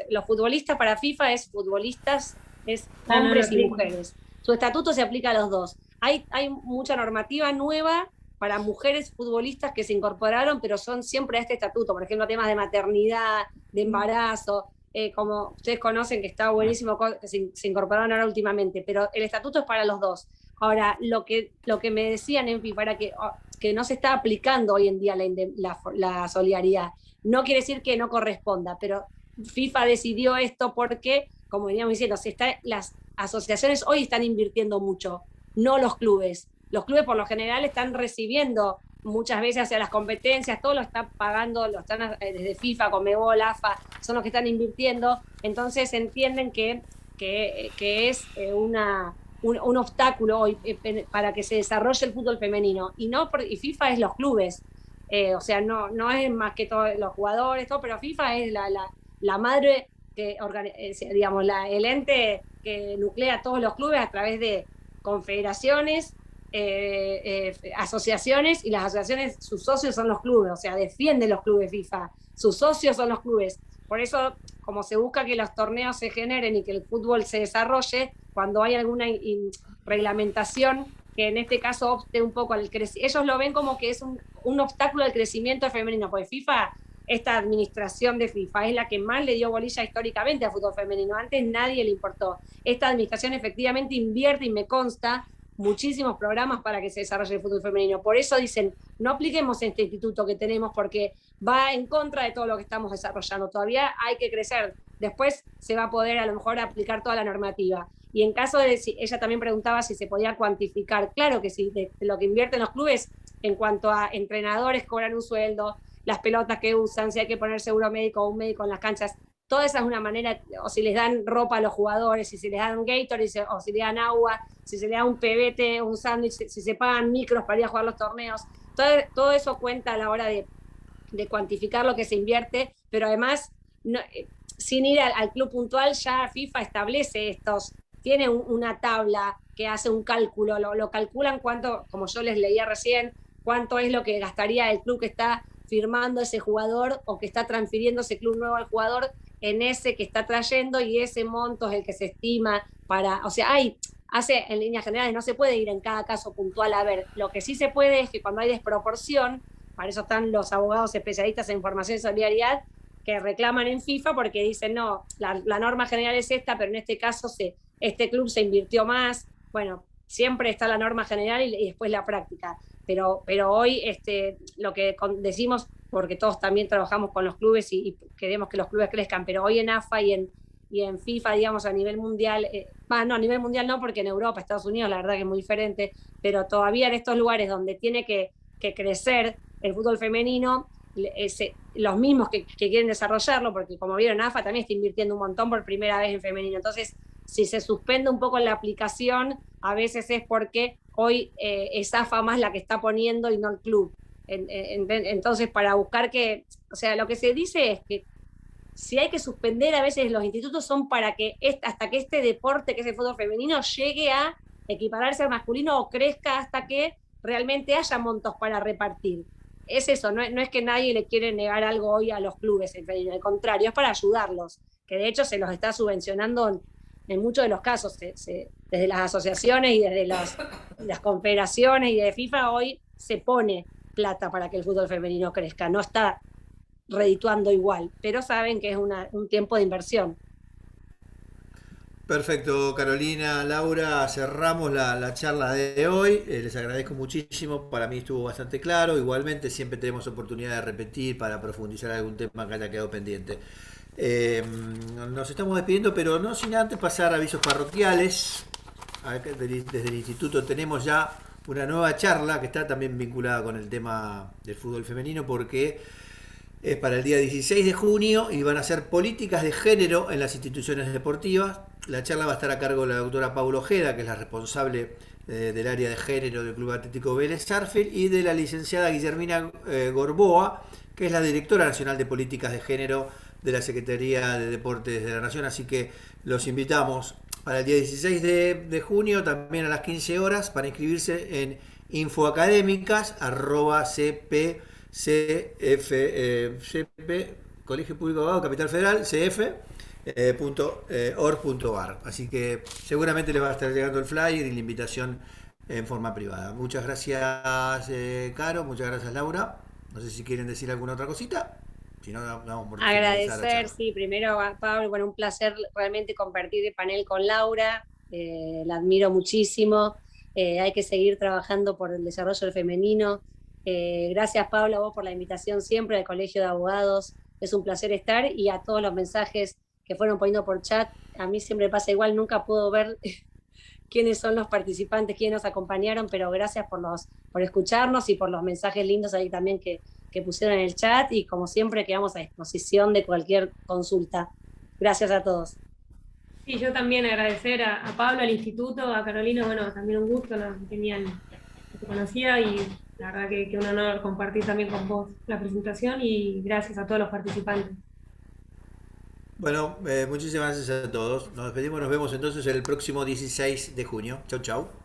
los futbolistas para FIFA es futbolistas, es hombres y mujeres. Su estatuto se aplica a los dos. Hay mucha normativa nueva para mujeres futbolistas que se incorporaron, pero son siempre a este estatuto. Por ejemplo, temas de maternidad, de embarazo, como ustedes conocen, que está buenísimo, que se incorporaron ahora últimamente, pero el estatuto es para los dos. Ahora, lo que me decían en FIFA era que no se está aplicando hoy en día la solidaridad. No quiere decir que no corresponda, pero FIFA decidió esto porque, como veníamos diciendo, las asociaciones hoy están invirtiendo mucho, no los clubes. Los clubes por lo general están recibiendo muchas veces hacia las competencias, todo lo están pagando, lo están desde FIFA, Conmebol, AFA, son los que están invirtiendo, entonces entienden que es un obstáculo hoy para que se desarrolle el fútbol femenino, y FIFA es los clubes, o sea, no es más que todos los jugadores, todo, pero FIFA es la madre que digamos, el ente que nuclea a todos los clubes a través de confederaciones, asociaciones, y las asociaciones, sus socios son los clubes, o sea, defienden los clubes FIFA, sus socios son los clubes. Por eso, como se busca que los torneos se generen y que el fútbol se desarrolle, cuando hay alguna reglamentación que en este caso opte un poco al crecimiento, ellos lo ven como que es un obstáculo al crecimiento femenino, porque FIFA, esta administración de FIFA es la que más le dio bolilla históricamente al fútbol femenino, antes nadie le importó. Esta administración efectivamente invierte, y me consta, muchísimos programas para que se desarrolle el fútbol femenino. Por eso dicen, no apliquemos este instituto que tenemos porque va en contra de todo lo que estamos desarrollando. Todavía hay que crecer. Después se va a poder a lo mejor aplicar toda la normativa. Y en caso de, ella también preguntaba si se podía cuantificar. Claro que sí, de lo que invierten los clubes en cuanto a entrenadores cobran un sueldo, las pelotas que usan, si hay que poner seguro médico o un médico en las canchas. Toda esa es una manera, o si les dan ropa a los jugadores, si se les dan un Gatorade, o si les dan agua, si se les da un pebete, un sándwich, si se pagan micros para ir a jugar los torneos. Todo eso cuenta a la hora de cuantificar lo que se invierte, pero además, sin ir al club puntual, ya FIFA establece tiene una tabla que hace un cálculo, lo calculan cuánto, como yo les leía recién, cuánto es lo que gastaría el club que está firmando ese jugador o que está transfiriendo ese club nuevo al jugador en ese que está trayendo, y ese monto es el que se estima o sea, en líneas generales no se puede ir en cada caso puntual a ver. Lo que sí se puede es que cuando hay desproporción, para eso están los abogados especialistas en formación y solidaridad, que reclaman en FIFA porque dicen, no, la norma general es esta, pero en este caso se este club se invirtió más. Bueno, siempre está la norma general y después la práctica. Pero hoy lo que decimos, porque todos también trabajamos con los clubes y queremos que los clubes crezcan, pero hoy en AFA y en FIFA, digamos, a nivel mundial, no, a nivel mundial no, porque en Europa, Estados Unidos, la verdad que es muy diferente, pero todavía en estos lugares donde tiene que crecer el fútbol femenino, los mismos que quieren desarrollarlo, porque como vieron, AFA también está invirtiendo un montón por primera vez en femenino. Entonces, si se suspende un poco la aplicación, a veces es porque hoy es AFA más la que está poniendo y no el club. Entonces, para buscar o sea, lo que se dice es que si hay que suspender, a veces los institutos son para que hasta que este deporte, que es el fútbol femenino, llegue a equipararse al masculino o crezca hasta que realmente haya montos para repartir. Es eso, no es que nadie le quiere negar algo hoy a los clubes en femenino, al contrario, es para ayudarlos, que de hecho se los está subvencionando en muchos de los casos, desde las asociaciones y desde las confederaciones y de FIFA hoy se pone plata para que el fútbol femenino crezca, no está redituando igual, pero saben que es un tiempo de inversión. Perfecto, Carolina, Laura, cerramos la charla de hoy. Les agradezco muchísimo, para mí estuvo bastante claro. Igualmente siempre tenemos oportunidad de repetir para profundizar algún tema que haya quedado pendiente. Nos estamos despidiendo, pero no sin antes pasar avisos parroquiales. Desde el instituto tenemos ya una nueva charla que está también vinculada con el tema del fútbol femenino, porque es para el día 16 de junio y van a ser políticas de género en las instituciones deportivas. La charla va a estar a cargo de la doctora Paula Ojeda, que es la responsable del área de género del Club Atlético Vélez Sarsfield, y de la licenciada Guillermina Gorboa, que es la directora nacional de políticas de género de la Secretaría de Deportes de la Nación. Así que los invitamos para el día 16 de junio, también a las 15 horas, para inscribirse en infoacadémicas@cp Colegio Público de Abogados, Capital Federal, cf.org.ar. Así que seguramente les va a estar llegando el flyer y la invitación en forma privada. Muchas gracias, Caro, muchas gracias, Laura. No sé si quieren decir alguna otra cosita. Si no, vamos por agradecer, sí, primero a Pablo, bueno, un placer realmente compartir el panel con Laura, la admiro muchísimo, hay que seguir trabajando por el desarrollo del femenino. Gracias, Pablo, a vos por la invitación siempre al Colegio de Abogados, es un placer estar, y a todos los mensajes que fueron poniendo por chat. A mí siempre pasa igual, nunca puedo ver quiénes son los participantes, quiénes nos acompañaron, pero gracias por escucharnos y por los mensajes lindos ahí también que pusieron en el chat, y como siempre quedamos a disposición de cualquier consulta. Gracias a todos. Sí, yo también agradecer a Pablo, al instituto, a Carolina, bueno, también un gusto, no te conocía, y la verdad que un honor compartir también con vos la presentación, y gracias a todos los participantes. Bueno, muchísimas gracias a todos. Nos despedimos, nos vemos entonces el próximo 16 de junio. Chau, chau.